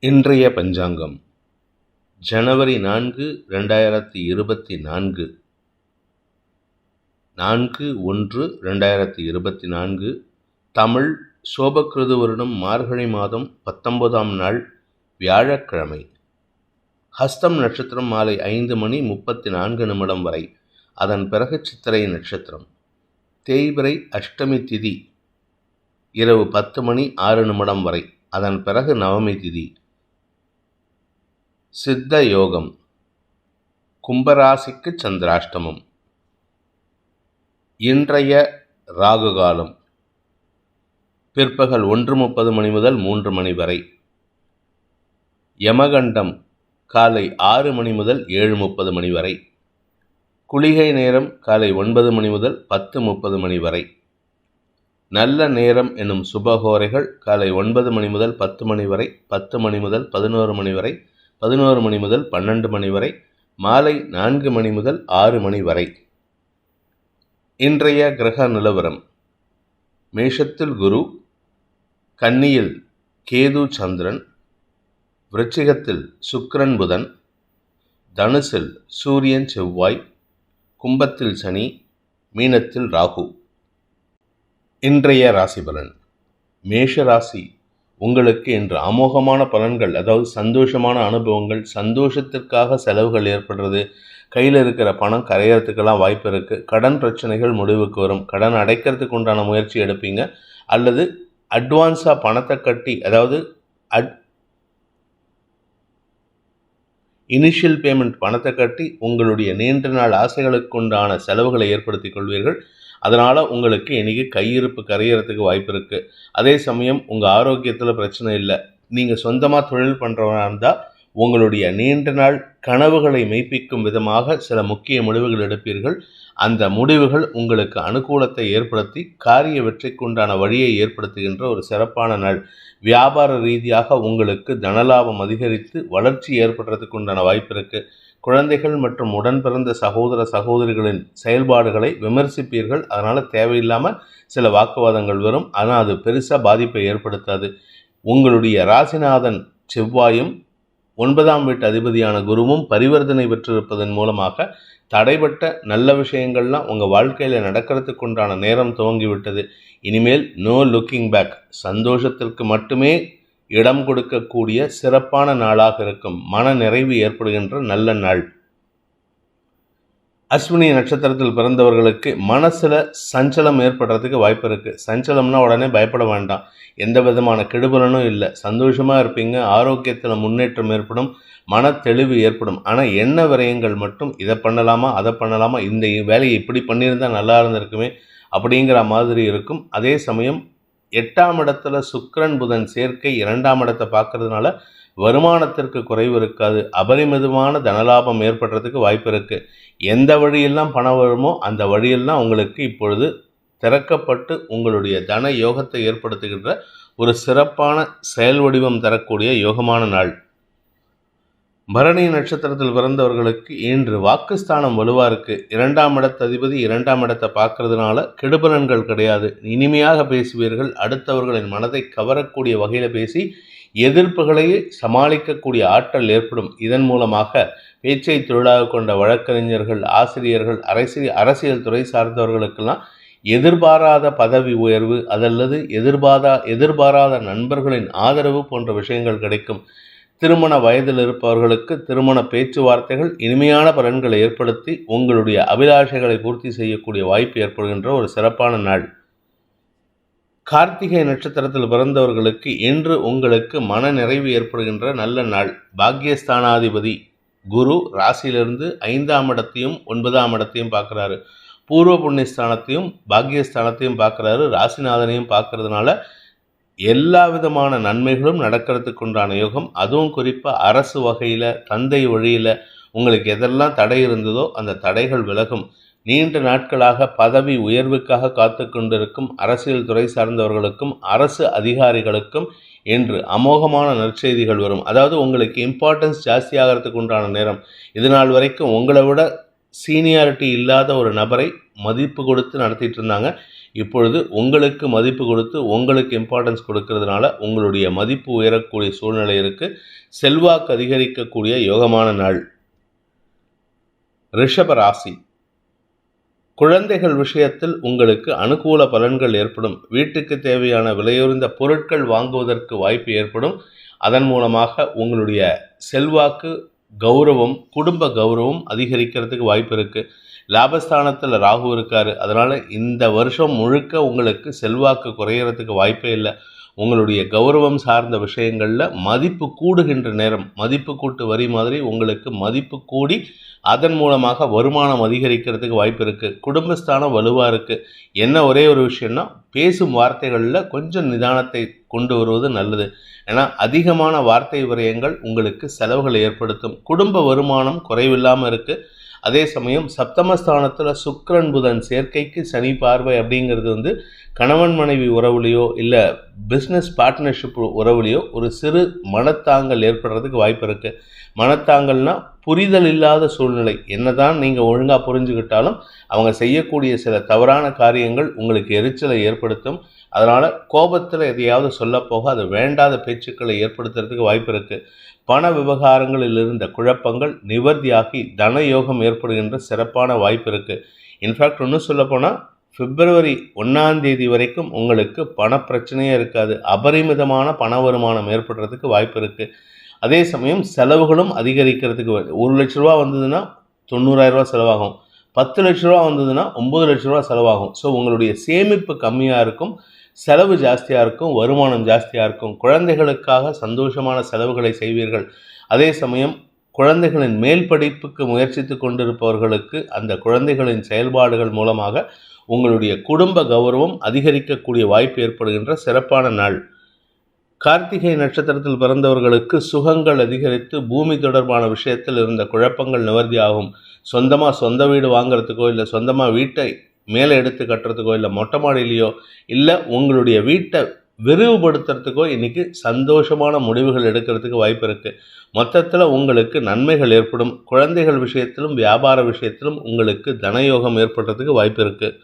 இன்றைய பஞ்சாங்கம் ஜனவரி 4, 2024 4/1/2024 தமிழ் சோபக்கிருது வருடம் மார்கழி மாதம் 19ஆம் நாள் வியாழக்கிழமை. ஹஸ்தம் நட்சத்திரம் மாலை 5:34 வரை, அதன் பிறகு சித்திரை நட்சத்திரம். தேய்பிறை அஷ்டமி திதி இரவு 10:06 வரை, அதன் பிறகு நவமி திதி. சித்த யோகம். கும்பராசிக்கு சந்திராஷ்டமம். இன்றைய ராகு காலம் பிற்பகல் 1:30 முதல் 3 வரை. யமகண்டம் காலை 6 முதல் 7:30 வரை. குளிகை நேரம் காலை 9 முதல் 10:30 வரை. நல்ல நேரம் எனும் சுபகோரைகள் காலை 9 முதல் 10 வரை, 10 முதல் 11 வரை, 11 முதல் 12 வரை, மாலை 4 முதல் 6 வரை. இன்றைய கிரக நிலவரம்: மேஷத்தில் குரு, கன்னியில் கேது சந்திரன், விருச்சிகத்தில் சுக்கிரன் புதன், தனுசில் சூரியன் செவ்வாய், கும்பத்தில் சனி, மீனத்தில் ராகு. இன்றைய ராசி பலன். மேஷ ராசி உங்களுக்கு இன்று அமோகமான பலன்கள், அதாவது சந்தோஷமான அனுபவங்கள், சந்தோஷத்திற்காக செலவுகள் ஏற்படுறது, கையில் இருக்கிற பணம் கரையிறதுக்கெல்லாம் வாய்ப்பு இருக்குது. கடன் பிரச்சனைகள் முடிவுக்கு வரும். கடன் அடைக்கிறதுக்கு உண்டான முயற்சி எடுப்பீங்க, அல்லது அட்வான்ஸாக பணத்தை கட்டி, அதாவது இனிஷியல் பேமெண்ட் பணத்தை கட்டி உங்களுடைய நீண்ட நாள் ஆசைகளுக்கு உண்டான செலவுகளை ஏற்படுத்தி கொள்வீர்கள். அதனால் உங்களுக்கு இன்றைக்கி கையிருப்பு கரையிறதுக்கு வாய்ப்பு இருக்குது. அதே சமயம் உங்கள் ஆரோக்கியத்தில் பிரச்சனை இல்லை. நீங்கள் சொந்தமாக தொழில் பண்ணுறவராக இருந்தால் உங்களுடைய நீண்ட நாள் கனவுகளை மெய்ப்பிக்கும் விதமாக சில முக்கிய முடிவுகள் எடுப்பீர்கள். அந்த முடிவுகள் உங்களுக்கு அனுகூலத்தை ஏற்படுத்தி காரிய வெற்றிக்கு உண்டான வழியை ஏற்படுத்துகின்ற ஒரு சிறப்பான நாள். வியாபார ரீதியாக உங்களுக்கு தனலாபம் அதிகரித்து வளர்ச்சி ஏற்படுறதுக்கு உண்டான வாய்ப்பு இருக்குது. குழந்தைகள் மற்றும் உடன் பிறந்த சகோதர சகோதரிகளின் செயல்பாடுகளை விமர்சிப்பீர்கள். அதனால் தேவையில்லாமல் சில வாக்குவாதங்கள் வரும். ஆனால் அது பெருசாக பாதிப்பை ஏற்படுத்தாது. உங்களுடைய ராசிநாதன் செவ்வாயும் 9ஆம் வீட்டு அதிபதியான குருவும் பரிவர்த்தனை பெற்றிருப்பதன் மூலமாக தடைபட்ட நல்ல விஷயங்கள்லாம் உங்கள் வாழ்க்கையில் நடக்கிறதுக்கு உண்டான நேரம் துவங்கிவிட்டது. இனிமேல் நோ லுக்கிங் பேக். சந்தோஷத்திற்கு மட்டுமே இடம் கொடுக்கக்கூடிய சிறப்பான நாளாக இருக்கும். மன நிறைவு ஏற்படுகின்ற நல்ல நாள். அஸ்வினி நட்சத்திரத்தில் பிறந்தவர்களுக்கு மனசில் சஞ்சலம் ஏற்படுறதுக்கு வாய்ப்பு இருக்குது. சஞ்சலம்னா உடனே பயப்பட வேண்டாம். எந்த விதமான கெடுபலனும் இல்லை. சந்தோஷமாக இருப்பீங்க. ஆரோக்கியத்தில் முன்னேற்றம் ஏற்படும். மன தெளிவு ஏற்படும். ஆனால் எண்ண விரயங்கள் மட்டும், இதை பண்ணலாமா அதை பண்ணலாமா, இந்த வேலையை இப்படி பண்ணியிருந்தால் நல்லா இருந்திருக்குமே அப்படிங்கிற மாதிரி இருக்கும். அதே சமயம் 8ஆம் இடத்துல சுக்கிரன் புதன் சேர்க்கை 2ஆம் இடத்தை பார்க்கறதுனால வருமானத்திற்கு குறைவு இருக்காது. அபரிமிதமான தனலாபம் ஏற்படுறதுக்கு வாய்ப்பு இருக்குது. எந்த வழியெல்லாம் பணம் வருமோ அந்த வழியெல்லாம் உங்களுக்கு இப்பொழுது திறக்கப்பட்டு உங்களுடைய தன யோகத்தை ஏற்படுத்துகின்ற ஒரு சிறப்பான செயல் வடிவம் தரக்கூடிய யோகமான நாள். பரணி நட்சத்திரத்தில் பிறந்தவர்களுக்கு இன்று வாக்குஸ்தானம் வலுவாக இருக்குது. 2ஆம் இடத்த அதிபதி 2ஆம் இடத்தை பார்க்கறதுனால கெடுபலன்கள் கிடையாது. இனிமையாக பேசுவீர்கள். அடுத்தவர்களின் மனதை கவரக்கூடிய வகையில் பேசி எதிர்ப்புகளையே சமாளிக்கக்கூடிய ஆற்றல் ஏற்படும். இதன் மூலமாக பேச்சை தொழிலாக கொண்ட வழக்கறிஞர்கள், ஆசிரியர்கள், அரசியல் துறை சார்ந்தவர்களுக்கெல்லாம் எதிர்பாராத பதவி உயர்வு, அதல்லது எதிர்பாராத நண்பர்களின் ஆதரவு போன்ற விஷயங்கள் கிடைக்கும். திருமண வயதில் இருப்பவர்களுக்கு திருமண பேச்சுவார்த்தைகள் இனிமையான பலன்களை ஏற்படுத்தி உங்களுடைய அபிலாஷைகளை பூர்த்தி செய்யக்கூடிய வாய்ப்பு ஏற்படுகின்ற ஒரு சிறப்பான நாள். கார்த்திகை நட்சத்திரத்தில் பிறந்தவர்களுக்கு இன்று உங்களுக்கு மன நிறைவு ஏற்படுகின்ற நல்ல நாள். பாக்யஸ்தானாதிபதி குரு ராசியிலிருந்து 5ஆம் இடத்தையும் 9ஆம் இடத்தையும் பார்க்குறாரு. பூர்வ புண்ணியஸ்தானத்தையும் பாக்யஸ்தானத்தையும் பார்க்குறாரு. ராசிநாதனையும் பார்க்கறதுனால எல்லா விதமான நன்மைகளும் நடக்கிறதுக்கு உண்டான யோகம். அதுவும் குறிப்பாக அரசு வகையில், தந்தை வழியில் உங்களுக்கு எதெல்லாம் தடை இருந்ததோ அந்த தடைகள் விலகும். நீண்ட நாட்களாக பதவி உயர்வுக்காக காத்து கொண்டிருக்கும் அரசியல் துறை சார்ந்தவர்களுக்கும் அரசு அதிகாரிகளுக்கும் இன்று அமோகமான நற்செய்திகள் வரும். அதாவது உங்களுக்கு இம்பார்ட்டன்ஸ் ஜாஸ்தி ஆகிறதுக்கு உண்டான நேரம். இதனால் வரைக்கும் உங்களை விட சீனியாரிட்டி இல்லாத ஒரு நபரை மதிப்பு கொடுத்து நடத்திட்டு இருந்தாங்க. இப்பொழுது உங்களுக்கு மதிப்பு கொடுத்து உங்களுக்கு இம்பார்ட்டன்ஸ் கொடுக்கறதுனால உங்களுடைய மதிப்பு உயரக்கூடிய சூழ்நிலை இருக்குது. செல்வாக்கு அதிகரிக்கக்கூடிய யோகமான நாள். ரிஷப ராசி. குழந்தைகள் விஷயத்தில் உங்களுக்கு அனுகூல பலன்கள் ஏற்படும். வீட்டுக்கு தேவையான விலையுறந்த பொருட்கள் வாங்குவதற்கு வாய்ப்பு ஏற்படும். அதன் மூலமாக உங்களுடைய செல்வாக்கு, கௌரவம், குடும்ப கௌரவம் அதிகரிக்கிறதுக்கு வாய்ப்பு இருக்குது. லாபஸ்தானத்தில் ராகு இருக்கார். அதனால் இந்த வருஷம் முழுக்க உங்களுக்கு செல்வாக்கு குறையிறதுக்கு வாய்ப்பே இல்லை. உங்களுடைய கௌரவம் சார்ந்த விஷயங்களில் மதிப்பு கூடுகின்ற நேரம், மதிப்பு கூட்டு வரி மாதிரி உங்களுக்கு மதிப்பு கூடி அதன் மூலமாக வருமானம் அதிகரிக்கிறதுக்கு வாய்ப்பு இருக்குது. குடும்பஸ்தானம் வலுவாக இருக்குது. என்ன ஒரே ஒரு விஷயம்னா, பேசும் வார்த்தைகளில் கொஞ்சம் நிதானத்தை கொண்டு வருவது நல்லது. ஏன்னா அதிகமான வார்த்தை விரயங்கள் உங்களுக்கு செலவுகளை ஏற்படுத்தும். குடும்ப வருமானம் குறைவில்லாமல் இருக்குது. அதே சமயம் சப்தமஸ்தானத்தில் சுக்கிரன் புதன் சேர்க்கைக்கு சனி பார்வை அப்படிங்கிறது கணவன் மனைவி உறவுலையோ இல்லை பிஸ்னஸ் பார்ட்னர்ஷிப் உறவுலையோ ஒரு சிறு மனத்தாங்கல் ஏற்படுறதுக்கு வாய்ப்பு இருக்குது. மனத்தாங்கல்னா புரிதல் இல்லாத சூழ்நிலை. என்னதான் நீங்கள் ஒழுங்காக புரிஞ்சுக்கிட்டாலும் அவங்க செய்யக்கூடிய சில தவறான காரியங்கள் உங்களுக்கு எரிச்சலை ஏற்படுத்தும். அதனால் கோபத்தில் எதையாவது சொல்லப்போக அது வேண்டாத பேச்சுக்களை ஏற்படுத்துறதுக்கு வாய்ப்பு இருக்குது. பண விவகாரங்களில் இருந்த குழப்பங்கள் நிவர்த்தியாகி தனயோகம் ஏற்படுகின்ற சிறப்பான வாய்ப்பு இருக்குது. இன்ஃபேக்ட் ஒன்றும் சொல்லப்போனால் பிப்ரவரி 1 வரைக்கும் உங்களுக்கு பண பிரச்சனையே இருக்காது. அபரிமிதமான பண வருமானம் ஏற்படுறதுக்கு வாய்ப்பு இருக்குது. அதே சமயம் செலவுகளும் அதிகரிக்கிறதுக்கு 1 லட்ச ரூபா வந்ததுன்னா 90,000 ரூபா செலவாகும். 10 லட்ச ரூபா வந்ததுன்னா 9 லட்ச ரூபா செலவாகும். ஸோ உங்களுடைய சேமிப்பு கம்மியாக இருக்கும், செலவு ஜாஸ்தியாக இருக்கும், வருமானம் ஜாஸ்தியாக இருக்கும். குழந்தைகளுக்காக சந்தோஷமான செலவுகளை செய்வீர்கள். அதே சமயம் குழந்தைகளின் மேல் படிப்புக்கு முயற்சித்து கொண்டிருப்பவர்களுக்கு அந்த குழந்தைகளின் செயல்பாடுகள் மூலமாக உங்களுடைய குடும்ப கௌரவம் அதிகரிக்கக்கூடிய வாய்ப்பு ஏற்படுகின்ற சிறப்பான நாள். கார்த்திகை நட்சத்திரத்தில் பிறந்தவர்களுக்கு சுகங்கள் அதிகரித்து பூமி தொடர்பான விஷயத்தில் இருந்த குழப்பங்கள் நிவர்த்தி ஆகும். சொந்த வீடு வாங்கிறதுக்கோ இல்லை சொந்தமாக வீட்டை மேலே எடுத்து கட்டுறதுக்கோ இல்லை மொட்டை மாடியிலையோ இல்லை உங்களுடைய வீட்டை விரிவுபடுத்துறதுக்கோ இன்றைக்கி சந்தோஷமான முடிவுகள் எடுக்கிறதுக்கு வாய்ப்பு இருக்குது. மொத்தத்தில் உங்களுக்கு நன்மைகள் ஏற்படும். குழந்தைகள் விஷயத்திலும் வியாபார விஷயத்திலும் உங்களுக்கு தனயோகம் ஏற்படுறதுக்கு வாய்ப்பு இருக்குது.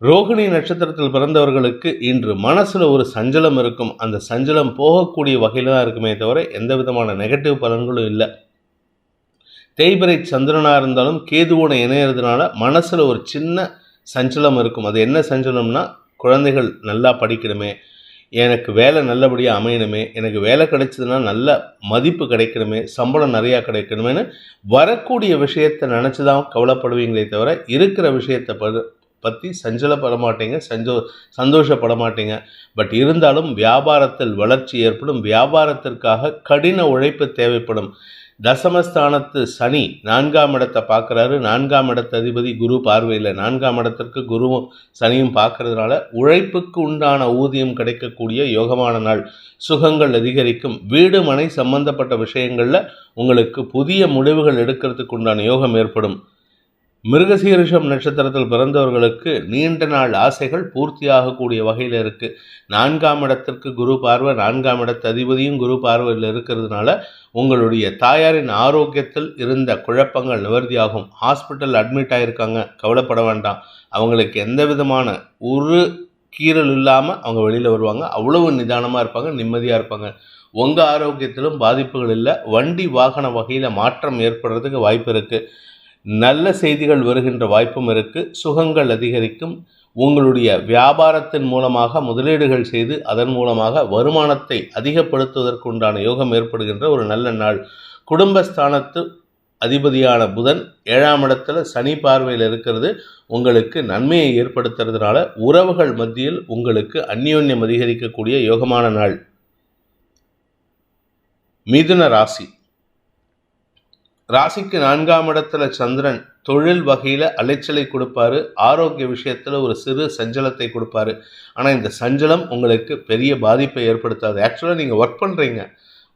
ரோகிணி நட்சத்திரத்தில் பிறந்தவர்களுக்கு இன்று மனசில் ஒரு சஞ்சலம் இருக்கும். அந்த சஞ்சலம் போகக்கூடிய வகையில் தான் இருக்குமே தவிர எந்த விதமான நெகட்டிவ் பலன்களும் இல்லை. தேய்பிரை சந்திரனாக இருந்தாலும் கேதுவோட இணையிறதுனால மனசில் ஒரு சின்ன சஞ்சலம் இருக்கும். அது என்ன சஞ்சலம்னா, குழந்தைகள் நல்லா படிக்கணுமே, எனக்கு வேலை நல்லபடியாக அமையணுமே, எனக்கு வேலை கிடைச்சதுன்னா நல்ல மதிப்பு கிடைக்கணுமே, சம்பளம் நிறையா கிடைக்கணுமேனு வரக்கூடிய விஷயத்தை நினச்சி தான் கவலைப்படுவீங்களே தவிர இருக்கிற விஷயத்தை பற்றி சஞ்சலப்பட மாட்டீங்க, சந்தோஷப்பட மாட்டீங்க. பட் இருந்தாலும் வியாபாரத்தில் வளர்ச்சி ஏற்படும். வியாபாரத்திற்காக கடின உழைப்பு தேவைப்படும். தசமஸ்தானத்து சனி 4ஆம் இடத்தை பார்க்குறாரு. 4ஆம் இடத்து அதிபதி குரு பார்வையில் 4ஆம் இடத்திற்கு குருவும் சனியும் பார்க்கறதுனால உழைப்புக்கு உண்டான ஊதியம் கிடைக்கக்கூடிய யோகமான நாள். சுகங்கள் அதிகரிக்கும். வீடு மனை சம்பந்தப்பட்ட விஷயங்களில் உங்களுக்கு புதிய முடிவுகள் எடுக்கிறதுக்கு உண்டான யோகம் ஏற்படும். மிருகசீரிஷம் நட்சத்திரத்தில் பிறந்தவர்களுக்கு நீண்ட நாள் ஆசைகள் பூர்த்தியாகக்கூடிய வகையில் இருக்குது. 4ஆம் இடத்திற்கு குரு பார்வை, 4ஆம் இடத்து அதிபதியும் குரு பார்வையில் இருக்கிறதுனால உங்களுடைய தாயாரின் ஆரோக்கியத்தில் இருந்த குழப்பங்கள் நிவர்த்தியாகும். ஹாஸ்பிட்டல் அட்மிட் ஆகியிருக்காங்க, கவலைப்பட வேண்டாம். அவங்களுக்கு எந்த விதமான ஒரு கீறல் இல்லாமல் அவங்க வெளியில் வருவாங்க. அவ்வளவு நிதானமாக இருப்பாங்க, நிம்மதியாக இருப்பாங்க. உங்கள் ஆரோக்கியத்திலும் பாதிப்புகள் இல்லை. வண்டி வாகன வகையில் மாற்றம் ஏற்படுறதுக்கு வாய்ப்பு இருக்குது. நல்ல செய்திகள் வருகின்ற வாய்ப்பும் இருக்குது. சுகங்கள் அதிகரிக்கும். உங்களுடைய வியாபாரத்தின் மூலமாக முதலீடுகள் செய்து அதன் மூலமாக வருமானத்தை அதிகப்படுத்துவதற்குண்டான யோகம் ஏற்படுகின்ற ஒரு நல்ல நாள். குடும்பஸ்தானத்து அதிபதியான புதன் 7ஆம் இடத்துல சனி பார்வையில் இருக்கிறது உங்களுக்கு நன்மையை ஏற்படுத்துறதுனால உறவுகள் மத்தியில் உங்களுக்கு அந்யோன்யம் அதிகரிக்கக்கூடிய யோகமான நாள். மிதுன ராசி. ராசிக்கு 4ஆம் இடத்துல சந்திரன் தொழில் வகையில் அலைச்சலை கொடுப்பாரு. ஆரோக்கிய விஷயத்தில் ஒரு சிறு சஞ்சலத்தை கொடுப்பாரு. ஆனால் இந்த சஞ்சலம் உங்களுக்கு பெரிய பாதிப்பை ஏற்படுத்தாது. ஆக்சுவலாக நீங்கள் ஒர்க் பண்ணுறீங்க,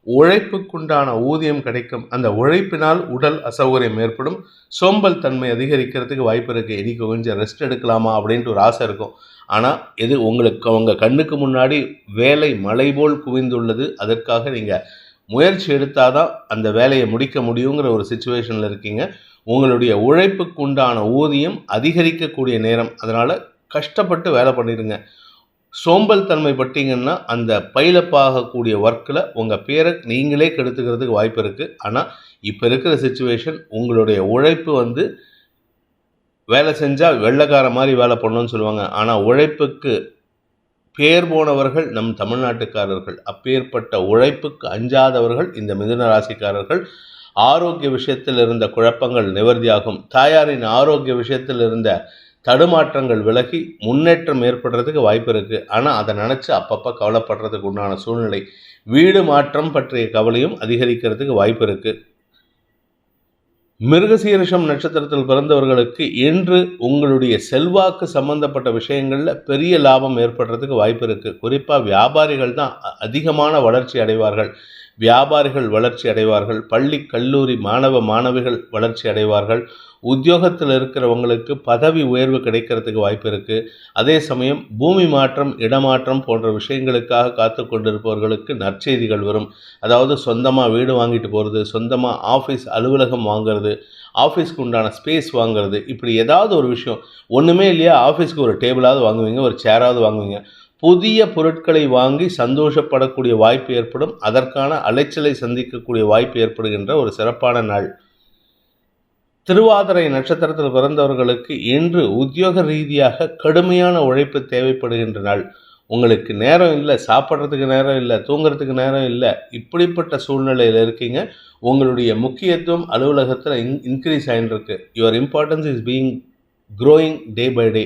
உழைப்புக்குண்டான ஊதியம் கிடைக்கும். அந்த உழைப்பினால் உடல் அசௌகரியம் ஏற்படும். சோம்பல் தன்மை அதிகரிக்கிறதுக்கு வாய்ப்பு இருக்குது. இன்றைக்கி கொஞ்சம் ரெஸ்ட் எடுக்கலாமா அப்படின்ட்டு ஒரு ஆசை இருக்கும். ஆனால் இது உங்களுக்கு உங்கள் கண்ணுக்கு முன்னாடி வேலை மலை போல் குவிந்துள்ளது. அதற்காக நீங்கள் முயற்சி எடுத்தால் தான் அந்த வேலையை முடிக்க முடியுங்கிற ஒரு சிச்சுவேஷனில் இருக்கீங்க. உங்களுடைய உழைப்புக்கு உண்டான ஊதியம் அதிகரிக்கக்கூடிய நேரம். அதனால் கஷ்டப்பட்டு வேலை பண்ணிடுங்க. சோம்பல் தன்மை பட்டீங்கன்னா அந்த பைலப் ஆகக்கூடிய ஒர்க்கில் உங்கள் பேரை நீங்களே கெடுத்துக்கிறதுக்கு வாய்ப்பு இருக்குது. ஆனால் இப்போ இருக்கிற சிச்சுவேஷன் உங்களுடைய உழைப்பு வேலை செஞ்சால் வெள்ளைக்கார மாதிரி வேலை பண்ணணும்னு சொல்லுவாங்க. ஆனால் உழைப்புக்கு பேர் போனவர்கள் நம் தமிழ்நாட்டுக்காரர்கள். அப்பேற்பட்ட உழைப்புக்கு அஞ்சாதவர்கள் இந்த மிதுன ராசிக்காரர்கள். ஆரோக்கிய விஷயத்தில் இருந்த குழப்பங்கள் நிவர்த்தியாகும். தாயாரின் ஆரோக்கிய விஷயத்தில் இருந்த தடுமாற்றங்கள் விலகி முன்னேற்றம் ஏற்படுறதுக்கு வாய்ப்பு இருக்குது. ஆனால் அதை நினச்சி அப்பப்போ கவலைப்படுறதுக்கு உண்டான சூழ்நிலை. வீடு மாற்றம் பற்றிய கவலையும் அதிகரிக்கிறதுக்கு வாய்ப்பு இருக்குது. மிருகசீரிஷம் நட்சத்திரத்தில் பிறந்தவர்களுக்கு இன்று உங்களுடைய செல்வாக்கு சம்பந்தப்பட்ட விஷயங்களில் பெரிய லாபம் ஏற்படுறதுக்கு வாய்ப்பு இருக்குது. குறிப்பாக வியாபாரிகள் தான் அதிகமான வளர்ச்சி அடைவார்கள். வியாபாரிகள் வளர்ச்சி அடைவார்கள். பள்ளி கல்லூரி மாணவிகள் வளர்ச்சி அடைவார்கள். உத்தியோகத்தில் இருக்கிறவங்களுக்கு பதவி உயர்வு கிடைக்கிறதுக்கு வாய்ப்பு இருக்குது. அதே சமயம் பூமி மாற்றம், இடமாற்றம் போன்ற விஷயங்களுக்காக காத்து கொண்டிருப்பவர்களுக்கு நற்செய்திகள் வரும். அதாவது சொந்தமாக வீடு வாங்கிட்டு போகிறது, சொந்தமாக ஆஃபீஸ் அலுவலகம் வாங்கிறது, ஆஃபீஸ்க்கு உண்டான ஸ்பேஸ் வாங்கிறது, இப்படி ஏதாவது ஒரு விஷயம். ஒன்றுமே இல்லையா, ஆஃபீஸ்க்கு ஒரு டேபிளாவது வாங்குவீங்க, ஒரு சேராவது வாங்குவீங்க. புதிய பொருட்களை வாங்கி சந்தோஷப்படக்கூடிய வாய்ப்பு ஏற்படும். அதற்கான அலைச்சலை சந்திக்கக்கூடிய வாய்ப்பு ஏற்படுகின்ற ஒரு சிறப்பான நாள். திருவாதிரை நட்சத்திரத்தில் பிறந்தவர்களுக்கு இன்று உத்தியோக ரீதியாக கடுமையான உழைப்பு தேவைப்படுகின்ற நாள். உங்களுக்கு நேரம் இல்லை, சாப்பிட்றதுக்கு நேரம் இல்லை, தூங்குறதுக்கு நேரம் இல்லை, இப்படிப்பட்ட சூழ்நிலையில் இருக்கீங்க. உங்களுடைய முக்கியத்துவம் அலுவலகத்தில் இன்க்ரீஸ் ஆகிட்டு இருக்கு. Your importance is being growing day by day.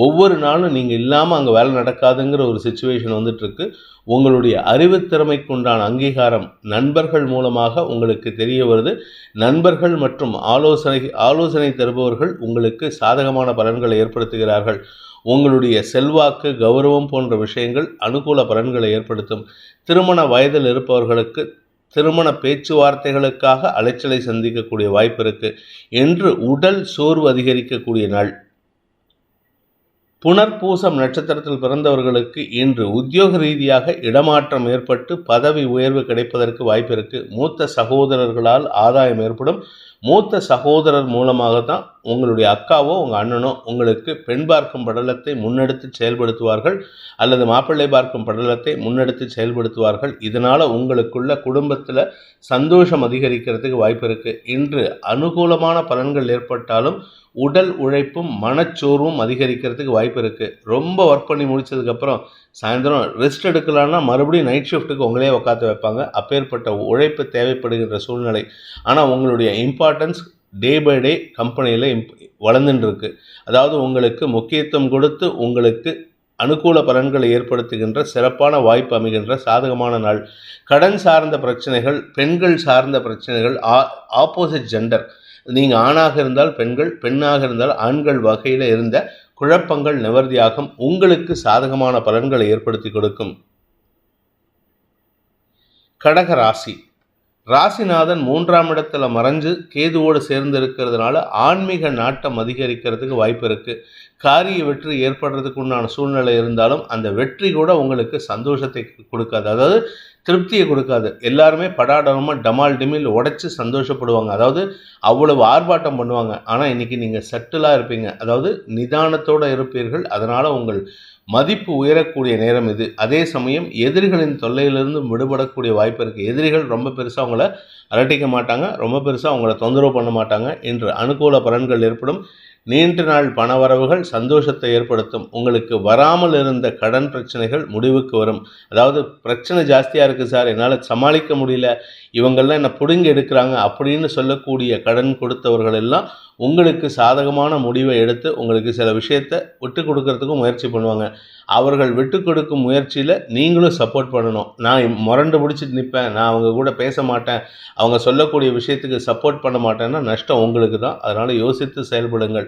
ஒவ்வொரு நாளும் நீங்கள் இல்லாமல் அங்கே வேலை நடக்காதுங்கிற ஒரு சிச்சுவேஷன் வந்துட்டுருக்கு. உங்களுடைய அறிவுத்திறமைக்கு உண்டான அங்கீகாரம் நண்பர்கள் மூலமாக உங்களுக்கு தெரிய வருது. நண்பர்கள் மற்றும் ஆலோசனை தருபவர்கள் உங்களுக்கு சாதகமான பலன்களை ஏற்படுத்துகிறார்கள். உங்களுடைய செல்வாக்கு, கௌரவம் போன்ற விஷயங்கள் அனுகூல பலன்களை ஏற்படுத்தும். திருமண வயதில் இருப்பவர்களுக்கு திருமண பேச்சுவார்த்தைகளுக்காக அலைச்சலை சந்திக்கக்கூடிய வாய்ப்பு இருக்குது. என்று உடல் சோர்வு அதிகரிக்கக்கூடிய நாள். புனர்பூசம் நட்சத்திரத்தில் பிறந்தவர்களுக்கு இன்று உத்தியோக ரீதியாக இடமாற்றம் ஏற்பட்டு பதவி உயர்வு கிடைப்பதற்கு வாய்ப்பு இருக்குது. மூத்த சகோதரர்களால் ஆதாயம் ஏற்படும். மூத்த சகோதரர் மூலமாக தான் உங்களுடைய அக்காவோ உங்கள் அண்ணனோ உங்களுக்கு பெண் பார்க்கும் படலத்தை முன்னெடுத்து செயல்படுத்துவார்கள், அல்லது மாப்பிள்ளை பார்க்கும் படலத்தை முன்னெடுத்து செயல்படுத்துவார்கள். இதனால் உங்களுக்குள்ள குடும்பத்தில் சந்தோஷம் அதிகரிக்கிறதுக்கு வாய்ப்பு இருக்குது. இன்று அனுகூலமான பலன்கள் ஏற்பட்டாலும் உடல் உழைப்பும் மனச்சோர்வும் அதிகரிக்கிறதுக்கு வாய்ப்பு இருக்குது. ரொம்ப ஒர்க் பண்ணி முடித்ததுக்கப்புறம் சாயந்தரம் ரெஸ்ட் எடுக்கலான்னா மறுபடியும் நைட் ஷிஃப்ட்டுக்கு உங்களே உட்காந்து வைப்பாங்க. அப்பேற்பட்ட உழைப்பு தேவைப்படுகின்ற சூழ்நிலை. ஆனால் உங்களுடைய இம்பார்ட்டன்ஸ் டே பை டே கம்பெனியில் வளர்ந்துட்டு இருக்கு. அதாவது உங்களுக்கு முக்கியத்துவம் கொடுத்து உங்களுக்கு அனுகூல பலன்களை ஏற்படுத்துகின்ற சிறப்பான வாய்ப்பு அமைகின்ற சாதகமான நாள். கடன் சார்ந்த பிரச்சனைகள், பெண்கள் சார்ந்த பிரச்சனைகள், ஆப்போசிட் ஜெண்டர், நீங்கள் ஆணாக இருந்தால் பெண்கள், பெண்ணாக இருந்தால் ஆண்கள் வகையில் இருந்த குழப்பங்கள் நிவர்த்தியாகும். உங்களுக்கு சாதகமான பலன்களை ஏற்படுத்தி கொடுக்கும். கடக ராசி. ராசிநாதன் 3ஆம் இடத்துல மறைஞ்சு கேதுவோடு சேர்ந்து இருக்கிறதுனால ஆன்மீக நாட்டம் அதிகரிக்கிறதுக்கு வாய்ப்பு இருக்குது. காரிய வெற்றி ஏற்படுறதுக்கு உண்டான சூழ்நிலை இருந்தாலும் அந்த வெற்றி கூட உங்களுக்கு சந்தோஷத்தை கொடுக்காது, அதாவது திருப்தியை கொடுக்காது. எல்லாருமே படாடமாக டமால் டிமில் உடைச்சி சந்தோஷப்படுவாங்க, அதாவது அவ்வளவு ஆர்ப்பாட்டம் பண்ணுவாங்க. ஆனால் இன்றைக்கி நீங்கள் செட்டிலாக இருப்பீங்க, அதாவது நிதானத்தோடு இருப்பீர்கள். அதனால் உங்கள் மதிப்பு உயரக்கூடிய நேரம் இது. அதே சமயம் எதிரிகளின் தொல்லையிலிருந்து விடுபடக்கூடிய வாய்ப்பு இருக்குது. எதிரிகள் ரொம்ப பெருசாக அவங்கள அரட்டிக்க மாட்டாங்க, ரொம்ப பெருசாக அவங்கள தொந்தரவு பண்ண மாட்டாங்க. இன்று அனுகூல பலன்கள் ஏற்படும். நீண்ட நாள் பணவரவுகள் சந்தோஷத்தை ஏற்படுத்தும். உங்களுக்கு வராமல் இருந்த கடன் பிரச்சனைகள் முடிவுக்கு வரும். அதாவது பிரச்சனை ஜாஸ்தியாக இருக்குது சார், என்னால் சமாளிக்க முடியல, இவங்கெல்லாம் என்னை பிடுங்கி எடுக்கிறாங்க அப்படின்னு சொல்லக்கூடிய கடன் கொடுத்தவர்கள் எல்லாம் உங்களுக்கு சாதகமான முடிவை எடுத்து உங்களுக்கு சில விஷயத்தை விட்டு கொடுக்கறதுக்கும் முயற்சி பண்ணுவாங்க. அவர்கள் விட்டு கொடுக்கும் முயற்சியில் நீங்களும் சப்போர்ட் பண்ணணும். நான் முரண்டு பிடிச்சிட்டு நிற்பேன், நான் அவங்க கூட பேச மாட்டேன், அவங்க சொல்லக்கூடிய விஷயத்துக்கு சப்போர்ட் பண்ண மாட்டேன்னா நஷ்டம் உங்களுக்கு தான். அதனால் யோசித்து செயல்படுங்கள்.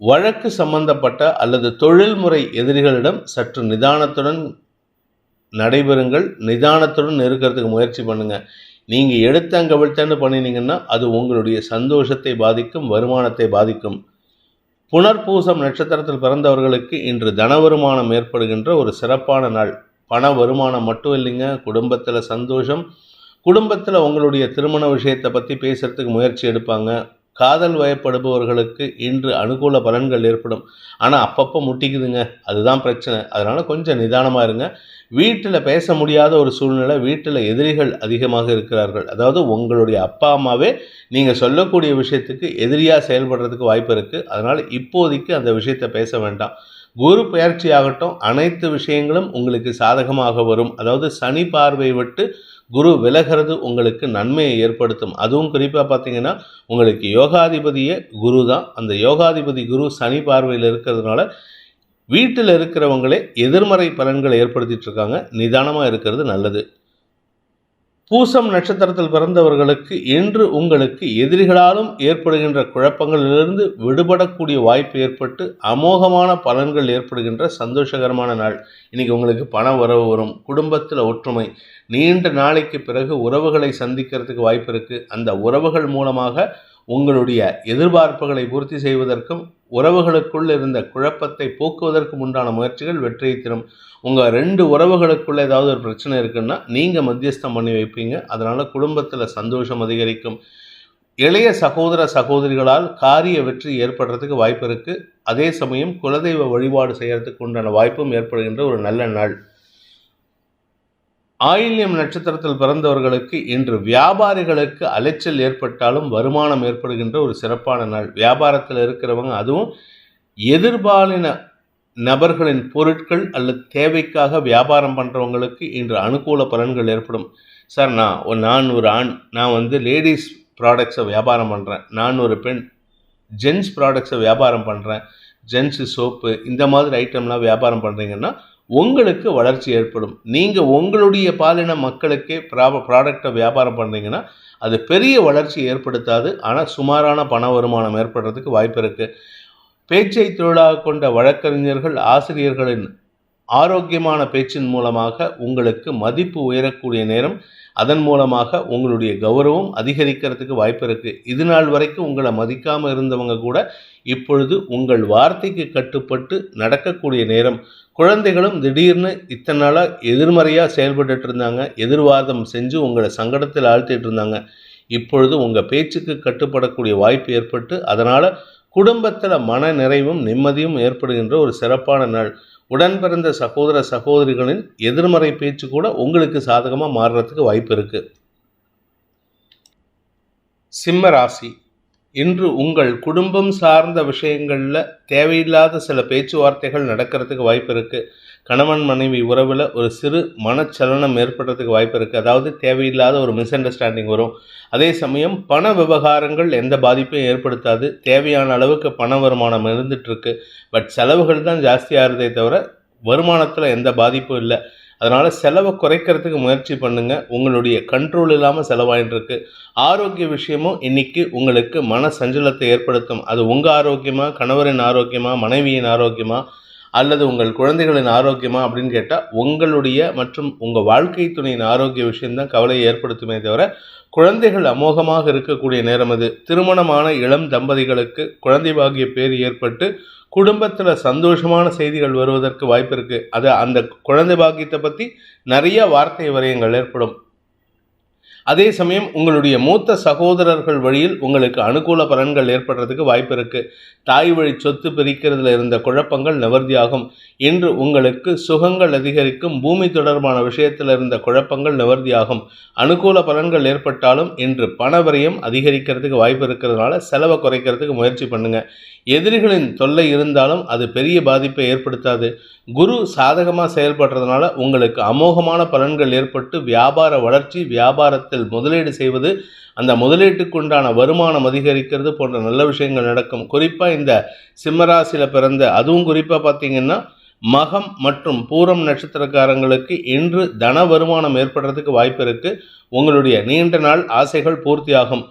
வழக்கு சம்பந்தப்பட்ட அல்லது தொழில்முறை எதிரிகளிடம் சற்று நிதானத்துடன் நடைபெறுங்கள். நிதானத்துடன் இருக்கிறதுக்கு முயற்சி பண்ணுங்கள். நீங்கள் எடுத்தங்க விழுத்தன்னு பண்ணினீங்கன்னா அது உங்களுடைய சந்தோஷத்தை பாதிக்கும், வருமானத்தை பாதிக்கும். புனர்பூசம் நட்சத்திரத்தில் பிறந்தவர்களுக்கு இன்று தன வருமானம் ஏற்படுகின்ற ஒரு சிறப்பான நாள். பண வருமானம் மட்டும் இல்லைங்க, குடும்பத்தில் சந்தோஷம். குடும்பத்தில் உங்களுடைய திருமண விஷயத்தை பற்றி பேசுகிறதுக்கு முயற்சி எடுப்பாங்க. காதல் வயப்படுபவர்களுக்கு இன்று அனுகூல பலன்கள் ஏற்படும். ஆனால் அப்பப்போ முட்டிக்குதுங்க, அதுதான் பிரச்சனை. அதனால் கொஞ்சம் நிதானமாக இருங்க. வீட்டில் பேச முடியாத ஒரு சூழ்நிலை, வீட்டில் எதிரிகள் அதிகமாக இருக்கிறார்கள். அதாவது உங்களுடைய அப்பா அம்மாவே நீங்கள் சொல்லக்கூடிய விஷயத்துக்கு எதிரியாக செயல்படுறதுக்கு வாய்ப்பு இருக்குது. அதனால் இப்போதைக்கு அந்த விஷயத்தை பேச வேண்டாம். குரு பயிற்சி ஆகட்டும், அனைத்து விஷயங்களும் உங்களுக்கு சாதகமாக வரும். அதாவது சனி பார்வை விட்டு குரு விலகிறது உங்களுக்கு நன்மையை ஏற்படுத்தும். அதுவும் குறிப்பாக பார்த்தீங்கன்னா உங்களுக்கு யோகாதிபதியே குரு தான். அந்த யோகாதிபதி குரு சனி பார்வையில் இருக்கிறதுனால வீட்டில் இருக்கிறவங்களே எதிர்மறை பலன்களை ஏற்படுத்திட்டு இருக்காங்க. நிதானமாக இருக்கிறது நல்லது. பூசம் நட்சத்திரத்தில் பிறந்தவர்களுக்கு இன்று உங்களுக்கு எதிரிகளாலும் ஏற்படுகின்ற குழப்பங்களிலிருந்து விடுபடக்கூடிய வாய்ப்பு ஏற்பட்டு அமோகமான பலன்கள் ஏற்படுகின்ற சந்தோஷகரமான நாள். இன்னைக்கு உங்களுக்கு பண வரவு வரும். குடும்பத்தில் ஒற்றுமை. நீண்ட நாளைக்கு பிறகு உறவுகளை சந்திக்கிறதுக்கு வாய்ப்பு இருக்குது. அந்த உறவுகள் மூலமாக உங்களுடைய எதிர்பார்ப்புகளை பூர்த்தி செய்வதற்கும் உறவுகளுக்குள் இருந்த குழப்பத்தை போக்குவதற்கும் உண்டான முயற்சிகள் வெற்றியை தரும். உங்கள் 2 உறவுகளுக்குள்ள ஏதாவது ஒரு பிரச்சனை இருக்குன்னா நீங்கள் மத்தியஸ்தம் பண்ணி வைப்பீங்க. அதனால் குடும்பத்தில் சந்தோஷம் அதிகரிக்கும். இளைய சகோதர சகோதரிகளால் காரிய வெற்றி ஏற்படுறதுக்கு வாய்ப்பு இருக்குது. அதே சமயம் குலதெய்வ வழிபாடு செய்கிறதுக்கு உண்டான வாய்ப்பும் ஏற்படுகின்ற ஒரு நல்ல நாள். ஆயில்யம் நட்சத்திரத்தில் பிறந்தவர்களுக்கு இன்று வியாபாரிகளுக்கு அலைச்சல் ஏற்பட்டாலும் வருமானம் ஏற்படுகின்ற ஒரு சிறப்பான நாள். வியாபாரத்தில் இருக்கிறவங்க, அதுவும் எதிர்பாலின நபர்களின் பொருட்கள் அல்லது தேவைக்காக வியாபாரம் பண்ணுறவங்களுக்கு இன்று அனுகூல பலன்கள் ஏற்படும். சார், நான் ஒரு ஆண், நான் லேடிஸ் ப்ராடக்ட்ஸை வியாபாரம் பண்ணுறேன், நான் ஒரு பெண் ஜென்ஸ் ப்ராடக்ட்ஸை வியாபாரம் பண்ணுறேன், ஜென்ஸு சோப்பு இந்த மாதிரி ஐட்டம்லாம் வியாபாரம் பண்ணுறீங்கன்னா உங்களுக்கு வளர்ச்சி ஏற்படும். நீங்கள் உங்களுடைய பாலின மக்களுக்கே ப்ராடக்டை வியாபாரம் பண்ணுறீங்கன்னா அது பெரிய வளர்ச்சி ஏற்படுத்தாது. ஆனால் சுமாரான பண வருமானம் ஏற்படுறதுக்கு வாய்ப்பு இருக்குது. பேச்சை தொழிலாக கொண்ட வழக்கறிஞர்கள், ஆசிரியர்களின் ஆரோக்கியமான பேச்சின் மூலமாக உங்களுக்கு மதிப்பு உயரக்கூடிய நேரம். அதன் மூலமாக உங்களுடைய கௌரவம் அதிகரிக்கிறதுக்கு வாய்ப்பு இருக்குது. இது நாள் வரைக்கும் உங்களை மதிக்காமல் இருந்தவங்க கூட இப்பொழுது உங்கள் வார்த்தைக்கு கட்டுப்பட்டு நடக்கக்கூடிய நேரம். குழந்தைகளும் திடீர்னு இத்தனை நாளாக எதிர்மறையாக செயல்பட்டு இருந்தாங்க, எதிர்வாதம் செஞ்சு உங்களை சங்கடத்தில் ஆழ்த்திட்டு இருந்தாங்க. இப்பொழுது உங்கள் பேச்சுக்கு கட்டுப்படக்கூடிய வாய்ப்பு ஏற்பட்டு அதனால் குடும்பத்தில் மன நிறைவும் நிம்மதியும் ஏற்படுகின்ற ஒரு சிறப்பான நாள். உடன் பிறந்த சகோதர சகோதரிகளின் எதிர்மறை பேச்சு கூட உங்களுக்கு சாதகமாக மாறுறதுக்கு வாய்ப்பு இருக்குது. சிம்ம ராசி. இன்று உங்கள் குடும்பம் சார்ந்த விஷயங்களில் தேவையில்லாத சில பேச்சுவார்த்தைகள் நடக்கிறதுக்கு வாய்ப்பு இருக்குது. கணவன் மனைவி உறவில் ஒரு சிறு மனச்சலனம் ஏற்படுறதுக்கு வாய்ப்பு இருக்குது. அதாவது தேவையில்லாத ஒரு மிஸ் அண்டர்ஸ்டாண்டிங் வரும். அதே சமயம் பண விவகாரங்கள் எந்த பாதிப்பையும் ஏற்படுத்தாது. தேவையான அளவுக்கு பண வருமானம் இருந்துகிட்ருக்கு. பட் செலவுகள் தான் ஜாஸ்தியாகிறதே தவிர வருமானத்தில் எந்த பாதிப்பும் இல்லை. அதனால் செலவை குறைக்கிறதுக்கு முயற்சி பண்ணுங்கள். உங்களுடைய கண்ட்ரோல் இல்லாமல் செலவாயின்ட்டுருக்கு. ஆரோக்கிய விஷயமும் இன்றைக்கி உங்களுக்கு மன சஞ்சலத்தை ஏற்படுத்தும். அது உங்கள் ஆரோக்கியமா, கணவரின் ஆரோக்கியமா, மனைவியின் ஆரோக்கியமா, அல்லது உங்கள் குழந்தைகளின் ஆரோக்கியமா அப்படின்னு கேட்டால் உங்களுடைய மற்றும் உங்கள் வாழ்க்கை துணையின் ஆரோக்கிய விஷயம்தான் கவலையை ஏற்படுத்துமே தவிர குழந்தைகள் அமோகமாக இருக்கக்கூடிய நேரம் அது. திருமணமான இளம் தம்பதிகளுக்கு குழந்தை பாக்கிய பேர் ஏற்பட்டு குடும்பத்தில் சந்தோஷமான செய்திகள் வருவதற்கு வாய்ப்பு இருக்குது. அந்த குழந்தை பாக்கியத்தை பற்றி நிறைய வார்த்தை வரையங்கள் ஏற்படும். அதே சமயம் உங்களுடைய மூத்த சகோதரர்கள் வழியில் உங்களுக்கு அனுகூல பலன்கள் ஏற்படுறதுக்கு வாய்ப்பு இருக்குது. தாய் வழி சொத்து பிரிக்கிறதுல இருந்த குழப்பங்கள் நிவர்த்தியாகும். இன்று உங்களுக்கு சுகங்கள் அதிகரிக்கும். பூமி தொடர்பான விஷயத்தில் இருந்த குழப்பங்கள் நிவர்த்தியாகும். அனுகூல பலன்கள் ஏற்பட்டாலும் இன்று பண விரயம் அதிகரிக்கிறதுக்கு வாய்ப்பு இருக்கிறதுனால செலவை குறைக்கிறதுக்கு முயற்சி பண்ணுங்கள். எதிரிகளின் தொல்லை இருந்தாலும் அது பெரிய பாதிப்பை ஏற்படுத்தாது. குரு சாதகமாக செயல்படுறதுனால உங்களுக்கு அமோகமான பலன்கள் ஏற்பட்டு வியாபார வளர்ச்சி, வியாபாரத்தில் முதலீடு செய்வது, அந்த முதலீட்டுக்குண்டான வருமானம் அதிகரிக்கிறது போன்ற நல்ல விஷயங்கள் நடக்கும். குறிப்பாக இந்த சிம்மராசியில் பிறந்த, அதுவும் குறிப்பாக பார்த்தீங்கன்னா மகம் மற்றும் பூரம் நட்சத்திரக்காரங்களுக்கு இன்று தன வருமானம் ஏற்படுறதுக்கு வாய்ப்பு இருக்குது. உங்களுடைய நீண்ட நாள் ஆசைகள் பூர்த்தியாகும்.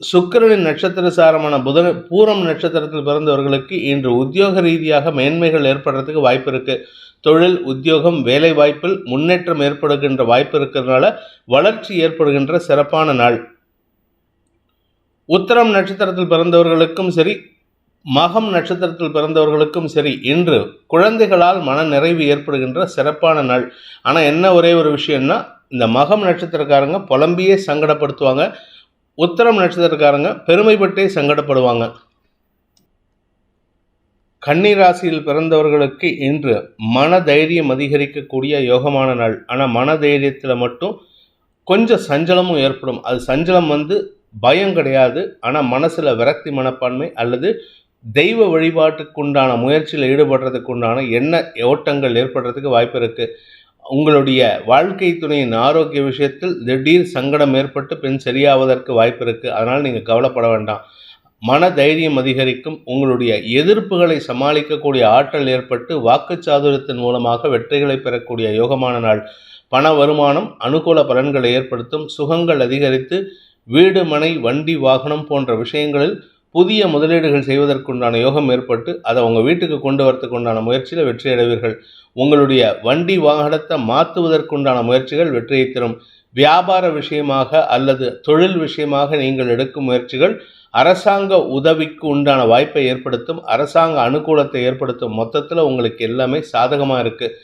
சுக்கிரனின் நட்சத்திர சாரமான புதன் பூரம் நட்சத்திரத்தில் பிறந்தவர்களுக்கு இன்று உத்தியோக ரீதியாக மேன்மைகள் ஏற்படுறதுக்கு வாய்ப்பு இருக்குது. தொழில், உத்தியோகம், வேலை வாய்ப்பில் முன்னேற்றம் ஏற்படுகின்ற வாய்ப்பு இருக்கிறதுனால வளர்ச்சி ஏற்படுகின்ற சிறப்பான நாள். உத்திரம் நட்சத்திரத்தில் பிறந்தவர்களுக்கும் சரி, மகம் நட்சத்திரத்தில் பிறந்தவர்களுக்கும் சரி, இன்று குழந்தைகளால் மன நிறைவு ஏற்படுகின்ற சிறப்பான நாள். ஆனால் என்ன ஒரே ஒரு விஷயம்னா, இந்த மகம் நட்சத்திரக்காரங்க புலம்பியே சங்கடப்படுத்துவாங்க. உத்திரம் நட்சத்திரக்காரங்க பெருமைப்பட்டே சங்கடப்படுவாங்க. கன்னி ராசியில் பிறந்தவர்களுக்கு இன்று மன தைரியம் அதிகரிக்கக்கூடிய யோகமான நாள். ஆனால் மன தைரியத்தில் மட்டும் கொஞ்சம் சஞ்சலமும் ஏற்படும். அது சஞ்சலம் பயம் கிடையாது, ஆனால் மனசில் விரக்தி மனப்பான்மை அல்லது தெய்வ வழிபாட்டுக்குண்டான முயற்சியில் ஈடுபடுறதுக்குண்டான எண்ண ஓட்டங்கள் ஏற்படுறதுக்கு வாய்ப்பு இருக்குது. உங்களுடைய வாழ்க்கை துணையின் ஆரோக்கிய விஷயத்தில் திடீர் சங்கடம் ஏற்பட்டு பின் சரியாவதற்கு வாய்ப்பு இருக்குது. அதனால் நீங்கள் கவலைப்பட வேண்டாம். மன தைரியம் அதிகரிக்கும். உங்களுடைய எதிர்ப்புகளை சமாளிக்கக்கூடிய ஆற்றல் ஏற்பட்டு வாக்குச்சாதுரியத்தின் மூலமாக வெற்றிகளை பெறக்கூடிய யோகமான நாள். பண வருமானம் அனுகூல பலன்களை ஏற்படுத்தும். சுகங்கள் அதிகரித்து வீடு மனை வண்டி வாகனம் போன்ற விஷயங்களில் புதிய முதலீடுகள் செய்வதற்குண்டான யோகம் ஏற்பட்டு அதை உங்கள் வீட்டுக்கு கொண்டு வரத்துக்கு உண்டான முயற்சியில் வெற்றி அடைவீர்கள். உங்களுடைய வண்டி வாகனத்தை மாற்றுவதற்குண்டான முயற்சிகள் வெற்றியை தரும். வியாபார விஷயமாக அல்லது தொழில் விஷயமாக நீங்கள் எடுக்கும் முயற்சிகள் அரசாங்க உதவிக்கு உண்டான வாய்ப்பை ஏற்படுத்தும். அரசாங்க அனுகூலத்தை ஏற்படுத்தும். மொத்தத்தில் உங்களுக்கு எல்லாமே சாதகமாக இருக்குது.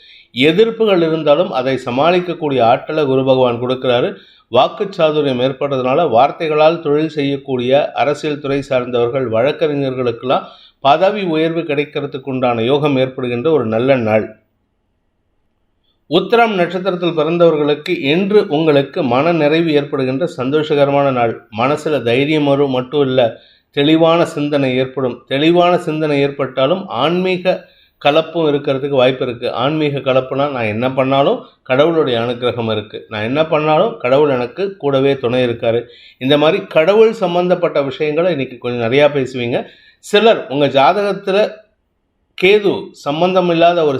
எதிர்ப்புகள் இருந்தாலும் அதை சமாளிக்கக்கூடிய ஆற்றலை குரு பகவான் கொடுக்குறாரு. வாக்குச்சாதுரியம் ஏற்படுறதுனால வார்த்தைகளால் தொழில் செய்யக்கூடிய அரசியல் துறை சார்ந்தவர்கள், வழக்கறிஞர்களுக்கெல்லாம் பதவி உயர்வு கிடைக்கிறதுக்கு உண்டான யோகம் ஏற்படுகின்ற ஒரு நல்ல நாள். உத்திரம் நட்சத்திரத்தில் பிறந்தவர்களுக்கு இன்று உங்களுக்கு மன நிறைவு ஏற்படுகின்ற சந்தோஷகரமான நாள். மனசில் தைரியம் மட்டும் இல்லை, தெளிவான சிந்தனை ஏற்படும். தெளிவான சிந்தனை ஏற்பட்டாலும் ஆன்மீக கலப்பும் இருக்கிறதுக்கு வாய்ப்பு இருக்குது. ஆன்மீக கலப்புனா நான் என்ன பண்ணாலும் கடவுளுடைய அனுகிரகம் இருக்குது, நான் என்ன பண்ணாலும் கடவுள் எனக்கு கூடவே துணை இருக்கார். இந்த மாதிரி கடவுள் சம்பந்தப்பட்ட விஷயங்களை இன்றைக்கி கொஞ்சம் நிறையா பேசுவீங்க. சிலர் உங்கள் ஜாதகத்தில் கேது சம்பந்தம் இல்லாத ஒரு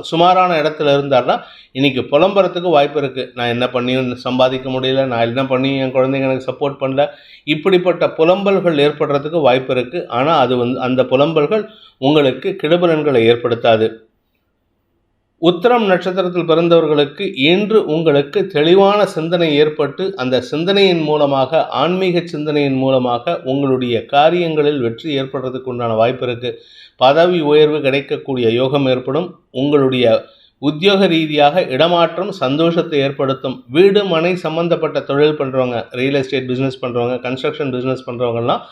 சுமாரான இடத்துல இருந்தார்னா இன்றைக்கி புலம்புறதுக்கு வாய்ப்பு இருக்குது. நான் என்ன பண்ணியும் சம்பாதிக்க முடியல, நான் என்ன பண்ணியும் என் குழந்தைங்க எனக்கு சப்போர்ட் பண்ணல, இப்படிப்பட்ட புலம்பல்கள் ஏற்படுறதுக்கு வாய்ப்பு இருக்குது. ஆனால் அது அந்த புலம்பல்கள் உங்களுக்கு கெடுபலன்களை ஏற்படுத்தாது. உத்திரம் நட்சத்திரத்தில் பிறந்தவர்களுக்கு இன்று உங்களுக்கு தெளிவான சிந்தனை ஏற்பட்டு அந்த சிந்தனையின் மூலமாக, ஆன்மீக சிந்தனையின் மூலமாக உங்களுடைய காரியங்களில் வெற்றி ஏற்படுறதுக்கு உண்டான வாய்ப்பு இருக்குது. பதவி உயர்வு கிடைக்கக்கூடிய யோகம் ஏற்படும். உங்களுடைய உத்தியோக ரீதியாக இடமாற்றம் சந்தோஷத்தை ஏற்படுத்தும். வீடு மனை சம்பந்தப்பட்ட தொழில் பண்ணுறவங்க, ரியல் எஸ்டேட் பிஸ்னஸ் பண்ணுறவங்க, கன்ஸ்ட்ரக்ஷன் பிஸ்னஸ் பண்ணுறவங்கலாம்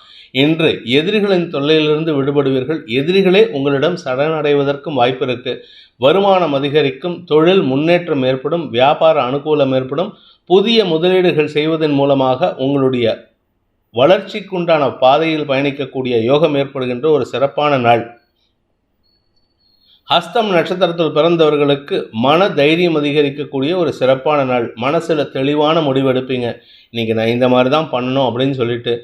இன்று எதிரிகளின் தொல்லையிலிருந்து விடுபடுவீர்கள். எதிரிகளே உங்களிடம் சரணடைவதற்கும் வாய்ப்பு இருக்குது. வருமானம் அதிகரிக்கும். தொழில் முன்னேற்றம் ஏற்படும். வியாபார அனுகூலம் ஏற்படும். புதிய முதலீடுகள் செய்வதன் மூலமாக உங்களுடைய வளர்ச்சிக்குண்டான பாதையில் பயணிக்கக்கூடிய யோகம் ஏற்படுகின்ற ஒரு சிறப்பான நாள். ஹஸ்தம் நட்சத்திரத்தில் பிறந்தவர்களுக்கு மன தைரியம் அதிகரிக்கக்கூடிய ஒரு சிறப்பான நாள். மனசில் தெளிவான முடிவெடுப்பீங்க. இன்றைக்கி நான் இந்த மாதிரி தான் பண்ணணும் அப்படின்னு சொல்லிட்டு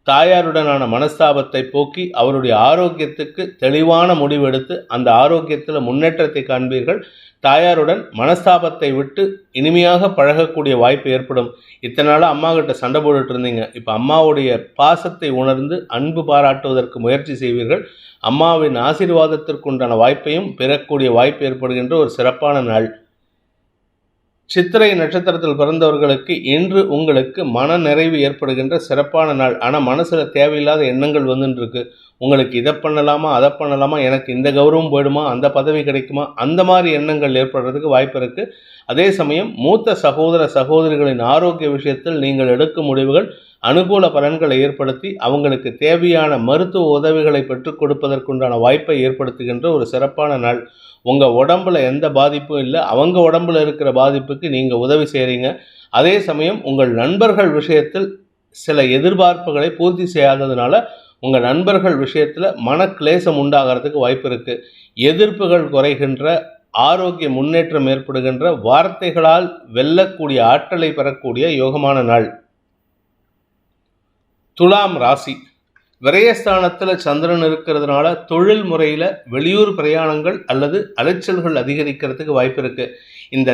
தாயாருடனான மனஸ்தாபத்தை போக்கி அவருடைய ஆரோக்கியத்துக்கு தெளிவான முடிவெடுத்து அந்த ஆரோக்கியத்தில் முன்னேற்றத்தை காண்பீர்கள். தாயாருடன் மனஸ்தாபத்தை விட்டு இனிமையாக பழகக்கூடிய வாய்ப்பு ஏற்படும். இத்தனை நாளாக அம்மா கிட்ட சண்டை போட்டுட்டு இருந்தீங்க, இப்போ அம்மாவுடைய பாசத்தை உணர்ந்து அன்பு பாராட்டுவதற்கு முயற்சி செய்வீர்கள். அம்மாவின் ஆசீர்வாதத்திற்குண்டான வாய்ப்பையும் பெறக்கூடிய வாய்ப்பு ஏற்படுகின்ற ஒரு சிறப்பான நாள். சித்திரை நட்சத்திரத்தில் பிறந்தவர்களுக்கு இன்று உங்களுக்கு மன நிறைவு ஏற்படுகின்ற சிறப்பான நாள். ஆனால் மனசில் தேவையில்லாத எண்ணங்கள் வந்துட்டுருக்கு. உங்களுக்கு இதை பண்ணலாமா, அதை பண்ணலாமா, எனக்கு இந்த கௌரவம் போயிடுமா, அந்த பதவி கிடைக்குமா, அந்த மாதிரி எண்ணங்கள் ஏற்படுறதுக்கு வாய்ப்பு இருக்குது. அதே சமயம் மூத்த சகோதர சகோதரிகளின் ஆரோக்கிய விஷயத்தில் நீங்கள் எடுக்கும் முடிவுகள் அனுகூல பலன்களை ஏற்படுத்தி அவங்களுக்கு தேவையான மருத்துவ உதவிகளை பெற்றுக் கொடுப்பதற்குண்டான வாய்ப்பை ஏற்படுத்துகின்ற ஒரு சிறப்பான நாள். உங்கள் உடம்புல எந்த பாதிப்பும் இல்லை, அவங்க உடம்புல இருக்கிற பாதிப்புக்கு நீங்கள் உதவி செய்கிறீங்க. அதே சமயம் உங்கள் நண்பர்கள் விஷயத்தில் சில எதிர்பார்ப்புகளை பூர்த்தி செய்யாததுனால உங்கள் நண்பர்கள் விஷயத்தில் மனக்லேசம் உண்டாகிறதுக்கு வாய்ப்பு இருக்குது. எதிர்ப்புகள் குறைகின்ற, ஆரோக்கிய முன்னேற்றம் ஏற்படுகின்ற, வார்த்தைகளால் வெல்லக்கூடிய ஆற்றலை பெறக்கூடிய யோகமான நாள். துலாம் ராசி. விரயஸ்தானத்தில் சந்திரன் இருக்கிறதுனால தொழில் முறையில் வெளியூர் பிரயாணங்கள் அல்லது அலைச்சல்கள் அதிகரிக்கிறதுக்கு வாய்ப்பு இருக்குது. இந்த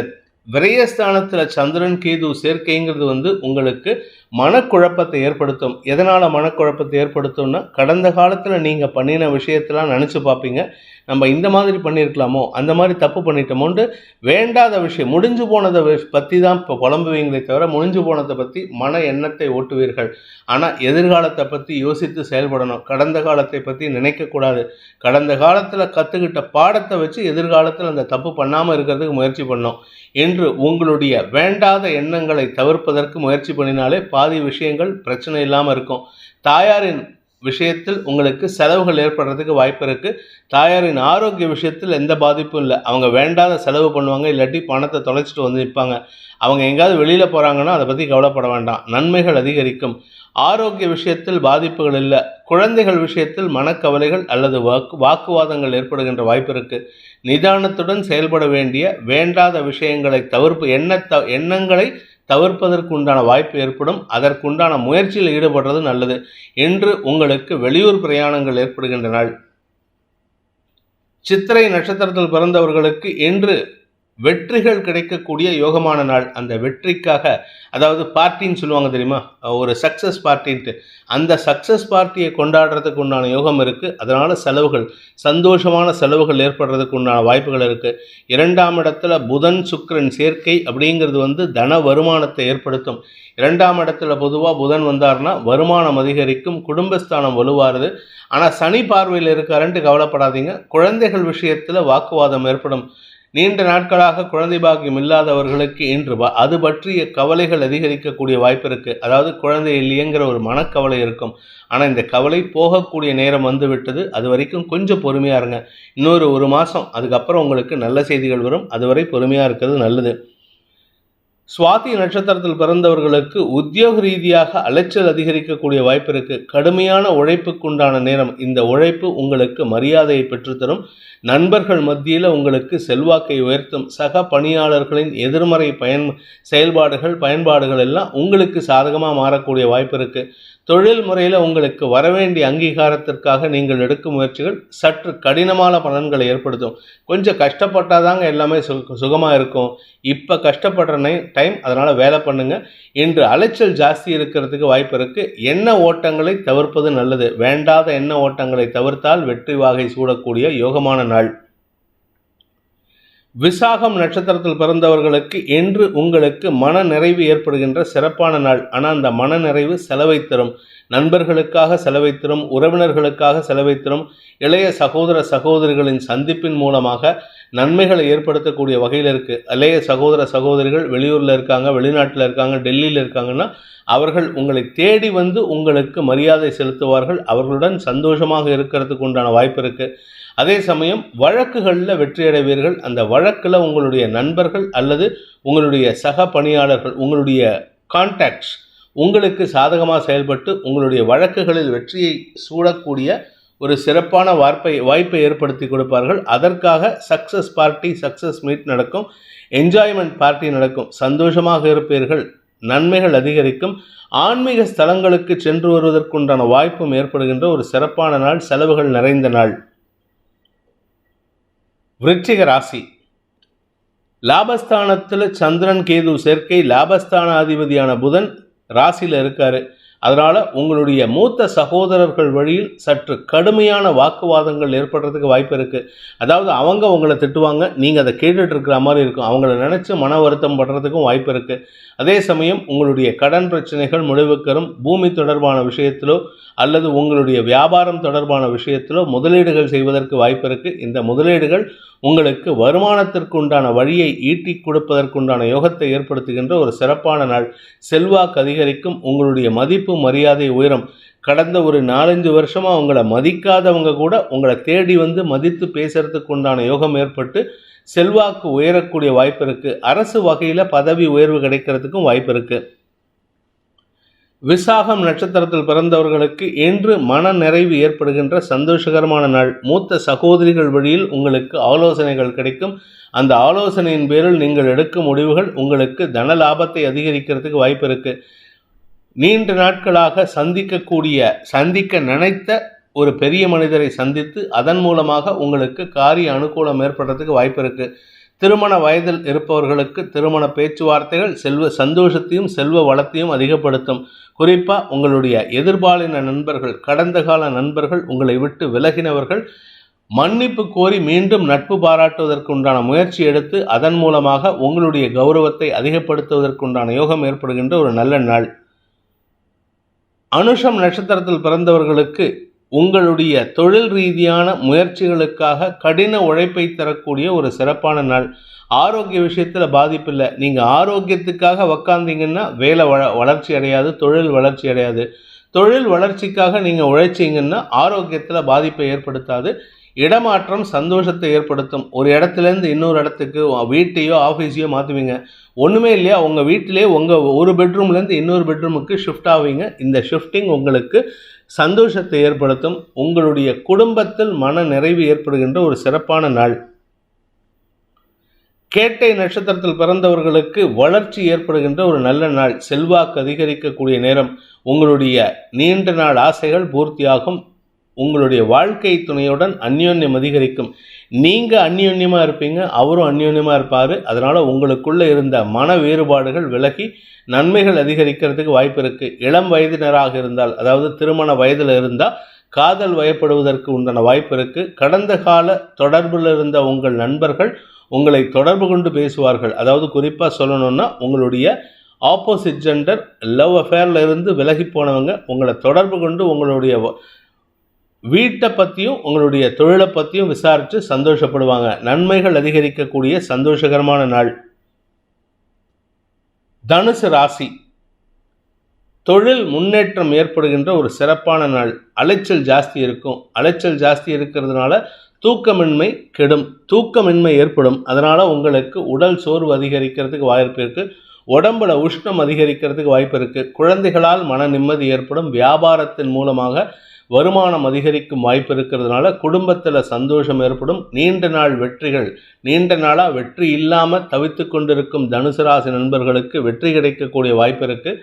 விரயஸ்தானத்தில் சந்திரன் கேது சேர்க்கைங்கிறது உங்களுக்கு மனக்குழப்பத்தை ஏற்படுத்தும். எதனால் மனக்குழப்பத்தை ஏற்படுத்தும்னா, கடந்த காலத்தில் நீங்கள் பண்ணின விஷயத்தெல்லாம் நினச்சி பார்ப்பீங்க, நம்ம இந்த மாதிரி பண்ணியிருக்கலாமோ, அந்த மாதிரி தப்பு பண்ணிட்டோமோன்ட்டு வேண்டாத விஷயம், முடிஞ்சு போனதை பற்றி தான் இப்போ புலம்புவீங்களே தவிர முடிஞ்சு போனதை பற்றி மன எண்ணத்தை ஓட்டுவீர்கள். ஆனால் எதிர்காலத்தை பற்றி யோசித்து செயல்படணும். கடந்த காலத்தை பற்றி நினைக்கக்கூடாது. கடந்த காலத்தில் கற்றுக்கிட்ட பாடத்தை வச்சு எதிர்காலத்தில் அந்த தப்பு பண்ணாமல் இருக்கிறதுக்கு முயற்சி பண்ணோம். என்று உங்களுடைய வேண்டாத எண்ணங்களை தவிர்ப்பதற்கு முயற்சி பண்ணினாலே பாதி விஷயங்கள் பிரச்சனை இல்லாமல் இருக்கும். தாயாரின் விஷயத்தில் உங்களுக்கு செலவுகள் ஏற்படுறதுக்கு வாய்ப்பு இருக்குது. தாயாரின் ஆரோக்கிய விஷயத்தில் எந்த பாதிப்பும் இல்லை. அவங்க வேண்டாத செலவு பண்ணுவாங்க, இல்லாட்டி பணத்தை தொலைச்சிட்டு வந்து நிற்பாங்க. அவங்க எங்கேயாவது வெளியில் போகிறாங்கன்னா அதை பற்றி கவலைப்பட வேண்டாம், நன்மைகள் அதிகரிக்கும். ஆரோக்கிய விஷயத்தில் பாதிப்புகள் இல்லை. குழந்தைகள் விஷயத்தில் மனக்கவலைகள் அல்லது வாக்குவாதங்கள் ஏற்படுகின்ற வாய்ப்பு இருக்குது. நிதானத்துடன் செயல்பட வேண்டிய வேண்டாத விஷயங்களை எண்ணங்களை தவிர்ப்பதற்கு உண்டான வாய்ப்பு ஏற்படும். அதற்குண்டான முயற்சியில் ஈடுபடுறது நல்லது. இன்று உங்களுக்கு வெளியூர் பிரயாணங்கள் ஏற்படுகின்ற நாள். சித்திரை நட்சத்திரத்தில் பிறந்தவர்களுக்கு இன்று வெற்றிகள் கிடைக்கக்கூடிய யோகமான நாள். அந்த வெற்றிக்காக, அதாவது பார்ட்டின்னு சொல்லுவாங்க தெரியுமா, ஒரு சக்ஸஸ் பார்ட்டின்ட்டு, அந்த சக்ஸஸ் பார்ட்டியை கொண்டாடுறதுக்கு உண்டான யோகம் இருக்குது. அதனால் செலவுகள், சந்தோஷமான செலவுகள் ஏற்படுறதுக்கு உண்டான வாய்ப்புகள் இருக்குது. 2ஆம் இடத்துல புதன் சுக்கிரன் சேர்க்கை அப்படிங்கிறது தன வருமானத்தை ஏற்படுத்தும். 2ஆம் இடத்துல பொதுவாக புதன் வந்தார்னா வருமானம் அதிகரிக்கும், குடும்பஸ்தானம் வலுவாருது. ஆனால் சனி பார்வையில் இருக்காருன்ட்டு கவலைப்படாதீங்க. குழந்தைகள் விஷயத்தில் வாக்குவாதம் ஏற்படும். நீண்ட நாட்களாக குழந்தை பாக்கியம் இல்லாதவர்களுக்கு இன்று அது பற்றிய கவலைகள் அதிகரிக்கக்கூடிய வாய்ப்பு இருக்குது. அதாவது குழந்தை இல்லையேங்கிற ஒரு மனக்கவலை இருக்கும். ஆனால் இந்த கவலை போகக்கூடிய நேரம் வந்து விட்டது. அது வரைக்கும் கொஞ்சம் பொறுமையாக இருங்க. இன்னொரு 1 மாதம், அதுக்கப்புறம் உங்களுக்கு நல்ல செய்திகள் வரும். அதுவரை பொறுமையாக இருக்கிறது நல்லது. சுவாதி நட்சத்திரத்தில் பிறந்தவர்களுக்கு உத்தியோக ரீதியாக அலைச்சல் அதிகரிக்கக்கூடிய வாய்ப்பு இருக்குது. கடுமையான உழைப்புக்குண்டான நேரம். இந்த உழைப்பு உங்களுக்கு மரியாதையை பெற்றுத்தரும். நண்பர்கள் மத்தியில் உங்களுக்கு செல்வாக்கை உயர்த்தும். சக பணியாளர்களின் எதிர்மறை பயன்பாடுகள் எல்லாம் உங்களுக்கு சாதகமாக மாறக்கூடிய வாய்ப்பு இருக்குது. தொழில் முறையில் உங்களுக்கு வரவேண்டிய அங்கீகாரத்திற்காக நீங்கள் எடுக்கும் முயற்சிகள் சற்று கடினமான பலன்களை ஏற்படுத்தும். கொஞ்சம் கஷ்டப்பட்டாதாங்க எல்லாமே சுகமாக இருக்கும். இப்போ கஷ்டப்படுற டைம், அதனால் வேலை பண்ணுங்கள். இன்று அலைச்சல் ஜாஸ்தி இருக்கிறதுக்கு வாய்ப்பு இருக்குது. எண்ண ஓட்டங்களை தவிர்ப்பது நல்லது. வேண்டாத எண்ண ஓட்டங்களை தவிர்த்தால் வெற்றி வாகை சூடக்கூடிய யோகமான நாள். விசாகம் நட்சத்திரத்தில் பிறந்தவர்களுக்கு இன்று உங்களுக்கு மன நிறைவு ஏற்படுகின்ற சிறப்பான நாள். ஆனால் அந்த மன நிறைவு செலவை தரும். நண்பர்களுக்காக செலவை தரும், உறவினர்களுக்காக செலவை தரும். இளைய சகோதர சகோதரிகளின் சந்திப்பின் மூலமாக நன்மைகளை ஏற்படுத்தக்கூடிய வகையில் இருக்குது. இளைய சகோதர சகோதரிகள் வெளியூரில் இருக்காங்க, வெளிநாட்டில் இருக்காங்க, டெல்லியில் இருக்காங்கன்னா அவர்கள் உங்களை தேடி வந்து உங்களுக்கு மரியாதை செலுத்துவார்கள். அவர்களுடன் சந்தோஷமாக இருக்கிறதுக்கு உண்டான வாய்ப்பு இருக்குது. அதே சமயம் வழக்குகளில் வெற்றியடைவீர்கள். அந்த வழக்கில் உங்களுடைய நண்பர்கள் அல்லது உங்களுடைய சக பணியாளர்கள், உங்களுடைய கான்டாக்ட்ஸ் உங்களுக்கு சாதகமாக செயல்பட்டு உங்களுடைய வழக்குகளில் வெற்றியை சூடக்கூடிய ஒரு சிறப்பான வாய்ப்பை ஏற்படுத்தி கொடுப்பார்கள். அதற்காக சக்ஸஸ் பார்ட்டி, சக்ஸஸ் மீட் நடக்கும், என்ஜாய்மெண்ட் பார்ட்டி நடக்கும். சந்தோஷமாக இருப்பீர்கள். நன்மைகள் அதிகரிக்கும். ஆன்மீக ஸ்தலங்களுக்கு சென்று வருவதற்குண்டான வாய்ப்பும் ஏற்படுகின்ற ஒரு சிறப்பான நாள். செலவுகள் நிறைந்த நாள். விருச்சிக ராசி. லாபஸ்தானத்தில் சந்திரன் கேது சேர்க்கை. லாபஸ்தானாதிபதியான புதன் ராசியில் இருக்காரு. அதனால் உங்களுடைய மூத்த சகோதரர்கள் வழியில் சற்று கடுமையான வாக்குவாதங்கள் ஏற்படுறதுக்கு வாய்ப்பு இருக்குது. அதாவது அவங்க உங்களை திட்டுவாங்க, நீங்கள் அதை கேட்டுட்டு இருக்கிற மாதிரி இருக்கும். அவங்கள நினச்சி மன வருத்தம் படுறதுக்கும் வாய்ப்பு இருக்குது. அதே சமயம் உங்களுடைய கடன் பிரச்சனைகள் முடிவுக்கரும். பூமி தொடர்பான விஷயத்திலோ அல்லது உங்களுடைய வியாபாரம் தொடர்பான விஷயத்திலோ முதலீடுகள் செய்வதற்கு வாய்ப்பு இருக்குது. இந்த முதலீடுகள் உங்களுக்கு வருமானத்திற்கு உண்டான வழியை ஈட்டி கொடுப்பதற்குண்டான யோகத்தை ஏற்படுத்துகின்ற ஒரு சிறப்பான நாள். செல்வாக்கு அதிகரிக்கும். உங்களுடைய மதிப்பு மரியாதை உயரும். கடந்த ஒரு 4-5 வருஷமாக உங்களை மதிக்காதவங்க கூட உங்களை தேடி வந்து மதித்து பேசுறதுக்கு உண்டான யோகம் ஏற்பட்டு செல்வாக்கு உயரக்கூடிய வாய்ப்பு இருக்குது. அரசு வகையில் பதவி உயர்வு கிடைக்கிறதுக்கும் வாய்ப்பு இருக்குது. விசாகம் நட்சத்திரத்தில் பிறந்தவர்களுக்கு இன்று மன நிறைவு ஏற்படுகின்ற சந்தோஷகரமான நாள். மூத்த சகோதரிகள் வழியில் உங்களுக்கு ஆலோசனைகள் கிடைக்கும். அந்த ஆலோசனையின் பேரில் நீங்கள் எடுக்கும் முடிவுகள் உங்களுக்கு தன லாபத்தை அதிகரிக்கிறதுக்கு வாய்ப்பு இருக்குது. நீண்ட நாட்களாக சந்திக்க நினைத்த ஒரு பெரிய மனிதரை சந்தித்து அதன் மூலமாக உங்களுக்கு காரிய அனுகூலம் ஏற்படுறதுக்கு வாய்ப்பு இருக்குது. திருமண வயதில் இருப்பவர்களுக்கு திருமண பேச்சுவார்த்தைகள் செல்வ சந்தோஷத்தையும் செல்வ வளத்தையும் அதிகப்படுத்தும். குறிப்பாக உங்களுடைய எதிர்பாலின நண்பர்கள், கடந்த கால நண்பர்கள், உங்களை விட்டு விலகினவர்கள் மன்னிப்பு கோரி மீண்டும் நட்பு பாராட்டுவதற்குண்டான முயற்சி எடுத்து அதன் மூலமாக உங்களுடைய கௌரவத்தை அதிகப்படுத்துவதற்குண்டான யோகம் ஏற்படுகின்ற ஒரு நல்ல நாள். அனுஷம் நட்சத்திரத்தில் பிறந்தவர்களுக்கு உங்களுடைய தொழில் ரீதியான முயற்சிகளுக்காக கடின உழைப்பை தரக்கூடிய ஒரு சிறப்பான நாள். ஆரோக்கிய விஷயத்தில் பாதிப்பு இல்லை. நீங்கள் ஆரோக்கியத்துக்காக உக்காந்தீங்கன்னா வேலை வளர்ச்சி அடையாது, தொழில் வளர்ச்சி அடையாது. தொழில் வளர்ச்சிக்காக நீங்கள் உழைச்சிங்கன்னா ஆரோக்கியத்தில் பாதிப்பை ஏற்படுத்தாது. இடமாற்றம் சந்தோஷத்தை ஏற்படுத்தும். ஒரு இடத்துலேருந்து இன்னொரு இடத்துக்கு வீட்டையோ ஆஃபீஸையோ மாற்றுவீங்க. ஒன்றுமே இல்லையா, உங்கள் வீட்டிலே உங்கள் ஒரு பெட்ரூம்லேருந்து இன்னொரு பெட்ரூமுக்கு ஷிஃப்ட் ஆவீங்க. இந்த ஷிஃப்டிங் உங்களுக்கு சந்தோஷத்தை ஏற்படுத்தும். உங்களுடைய குடும்பத்தில் மன நிறைவு ஏற்படுகின்ற ஒரு சிறப்பான நாள். கேட்டை நட்சத்திரத்தில் பிறந்தவர்களுக்கு வளர்ச்சி ஏற்படுகின்ற ஒரு நல்ல நாள். செல்வாக்கு அதிகரிக்கக்கூடிய நேரம். உங்களுடைய நீண்ட நாள் ஆசைகள் பூர்த்தியாகும். உங்களுடைய வாழ்க்கை துணையுடன் அந்யோன்யம் அதிகரிக்கும். நீங்கள் அந்யோன்யமாக இருப்பீங்க, அவரும் அந்யோன்யமாக இருப்பார். அதனால் உங்களுக்குள்ளே இருந்த மன வேறுபாடுகள் விலகி நன்மைகள் அதிகரிக்கிறதுக்கு வாய்ப்பு இருக்குது. இளம் வயதினராக இருந்தால், அதாவது திருமண வயதில் இருந்தால் காதல் வயப்படுவதற்கு உண்டான வாய்ப்பு இருக்குது. கடந்த கால தொடர்பில் இருந்த உங்கள் நண்பர்கள் உங்களை தொடர்பு கொண்டு பேசுவார்கள். அதாவது குறிப்பாக சொல்லணும்னா உங்களுடைய ஆப்போசிட் ஜெண்டர் லவ் அஃபேரில் இருந்து விலகி போனவங்க உங்களை தொடர்பு கொண்டு உங்களுடைய வீட்டை பற்றியும் உங்களுடைய தொழிலை பற்றியும் விசாரித்து சந்தோஷப்படுவாங்க. நன்மைகள் அதிகரிக்கக்கூடிய சந்தோஷகரமான நாள். தனுசு ராசி, தொழில் முன்னேற்றம் ஏற்படுகின்ற ஒரு சிறப்பான நாள். அலைச்சல் ஜாஸ்தி இருக்கும். அலைச்சல் ஜாஸ்தி இருக்கிறதுனால தூக்கமின்மை கெடும், தூக்கமின்மை ஏற்படும். அதனால் உங்களுக்கு உடல் சோர்வு அதிகரிக்கிறதுக்கு வாய்ப்பு இருக்குது. உடம்புல உஷ்ணம் அதிகரிக்கிறதுக்கு வாய்ப்பு இருக்குது. குழந்தைகளால் மன நிம்மதி ஏற்படும். வியாபாரத்தின் மூலமாக வருமானம் அதிகரிக்கும் வாய்ப்பு இருக்கிறதுனால குடும்பத்தில் சந்தோஷம் ஏற்படும். நீண்ட நாள் வெற்றிகள், நீண்ட நாளாக வெற்றி இல்லாமல் தவித்து கொண்டிருக்கும் தனுசு ராசி நண்பர்களுக்கு வெற்றி கிடைக்கக்கூடிய வாய்ப்பு இருக்குது.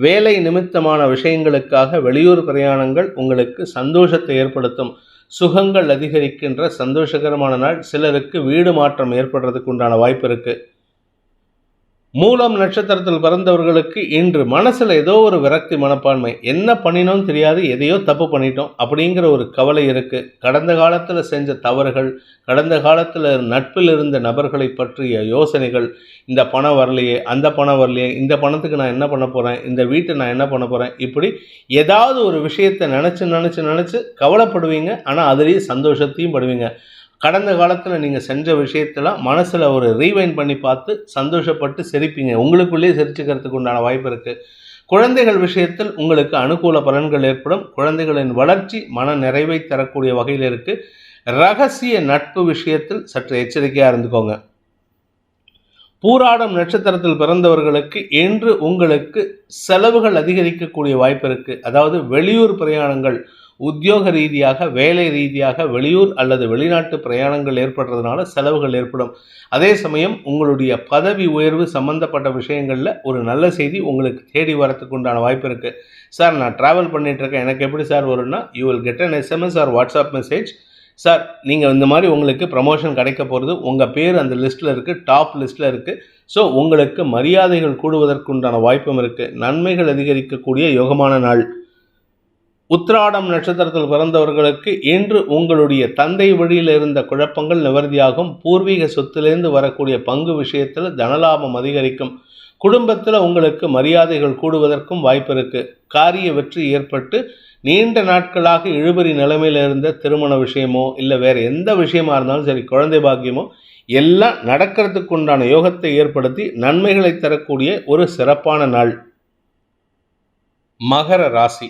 வேலை நிமித்தமான விஷயங்களுக்காக வெளியூர் பிரயாணங்கள் உங்களுக்கு சந்தோஷத்தை ஏற்படுத்தும். சுகங்கள் அதிகரிக்கின்ற சந்தோஷகரமான நாள். சிலருக்கு வீடு மாற்றம் ஏற்படுறதுக்கு உண்டான வாய்ப்பு இருக்குது. மூலம் நட்சத்திரத்தில் பிறந்தவர்களுக்கு இன்று மனசில் ஏதோ ஒரு விரக்தி மனப்பான்மை. என்ன பண்ணினோன்னு தெரியாது, எதையோ தப்பு பண்ணிட்டோம் அப்படிங்கிற ஒரு கவலை இருக்குது. கடந்த காலத்தில் செஞ்ச தவறுகள், கடந்த காலத்தில் நட்பில் இருந்த நபர்களை பற்றிய யோசனைகள், இந்த பணம் வரலையே, அந்த பணம் வரலையே, இந்த பணத்துக்கு நான் என்ன பண்ண போகிறேன், இந்த வீட்டை நான் என்ன பண்ண போகிறேன், இப்படி ஏதாவது ஒரு விஷயத்தை நினச்சி கவலைப்படுவீங்க. ஆனால் அதுலேயே சந்தோஷத்தையும் படுவீங்க. கடந்த காலத்தில் நீங்கள் செஞ்ச விஷயத்தெல்லாம் மனசில் ஒரு ரீவைண்ட் பண்ணி பார்த்து சந்தோஷப்பட்டு சிரிப்பீங்க. உங்களுக்குள்ளேயே சிரிச்சுக்கிறதுக்கு உண்டான வாய்ப்பு இருக்குது. குழந்தைகள் விஷயத்தில் உங்களுக்கு அனுகூல பலன்கள் ஏற்படும். குழந்தைகளின் வளர்ச்சி மன நிறைவை தரக்கூடிய வகையில் இருக்குது. ரகசிய நட்பு விஷயத்தில் சற்று எச்சரிக்கையாக இருந்துக்கோங்க. பூராடம் நட்சத்திரத்தில் பிறந்தவர்களுக்கு இன்று உங்களுக்கு செலவுகள் அதிகரிக்கக்கூடிய வாய்ப்பு இருக்குது. அதாவது வெளியூர் பிரயாணங்கள், உத்தியோக ரீதியாக, வேலை ரீதியாக வெளியூர் அல்லது வெளிநாட்டு பிரயாணங்கள் ஏற்படுறதுனால செலவுகள் ஏற்படும். அதே சமயம் உங்களுடைய பதவி உயர்வு சம்பந்தப்பட்ட விஷயங்களில் ஒரு நல்ல செய்தி உங்களுக்கு தேடி வரத்துக்கு உண்டான வாய்ப்பு இருக்குது. சார், நான் ட்ராவல் பண்ணிகிட்ருக்கேன், எனக்கு எப்படி சார் வரும்னா, you will get an SMS or WhatsApp message. Sir, நீங்கள் இந்த மாதிரி உங்களுக்கு ப்ரமோஷன் கிடைக்க போகிறது, உங்கள் பேர் அந்த லிஸ்ட்டில் இருக்குது, டாப் லிஸ்ட்டில் இருக்குது. ஸோ உங்களுக்கு மரியாதைகள் கூடுவதற்குண்டான வாய்ப்பும் இருக்குது. நன்மைகள் அதிகரிக்கக்கூடிய யோகமான நாள். உத்திராடம் நட்சத்திரத்தில் பிறந்தவர்களுக்கு இன்று உங்களுடைய தந்தை வழியில் இருந்த குழப்பங்கள் நிவர்த்தியாகும். பூர்வீக சொத்திலிருந்து வரக்கூடிய பங்கு விஷயத்தில் தனலாபம் அதிகரிக்கும். குடும்பத்தில் உங்களுக்கு மரியாதைகள் கூடுவதற்கும் வாய்ப்பு இருக்குது. காரிய வெற்றி ஏற்பட்டு நீண்ட நாட்களாக இழுபறி நிலைமையில் இருந்த திருமண விஷயமோ இல்லை வேறு எந்த விஷயமா இருந்தாலும் சரி, குழந்தை பாக்கியமோ எல்லாம் நடக்கிறதுக்கு உண்டான யோகத்தை ஏற்படுத்தி நன்மைகளை தரக்கூடிய ஒரு சிறப்பான நாள். மகர ராசி,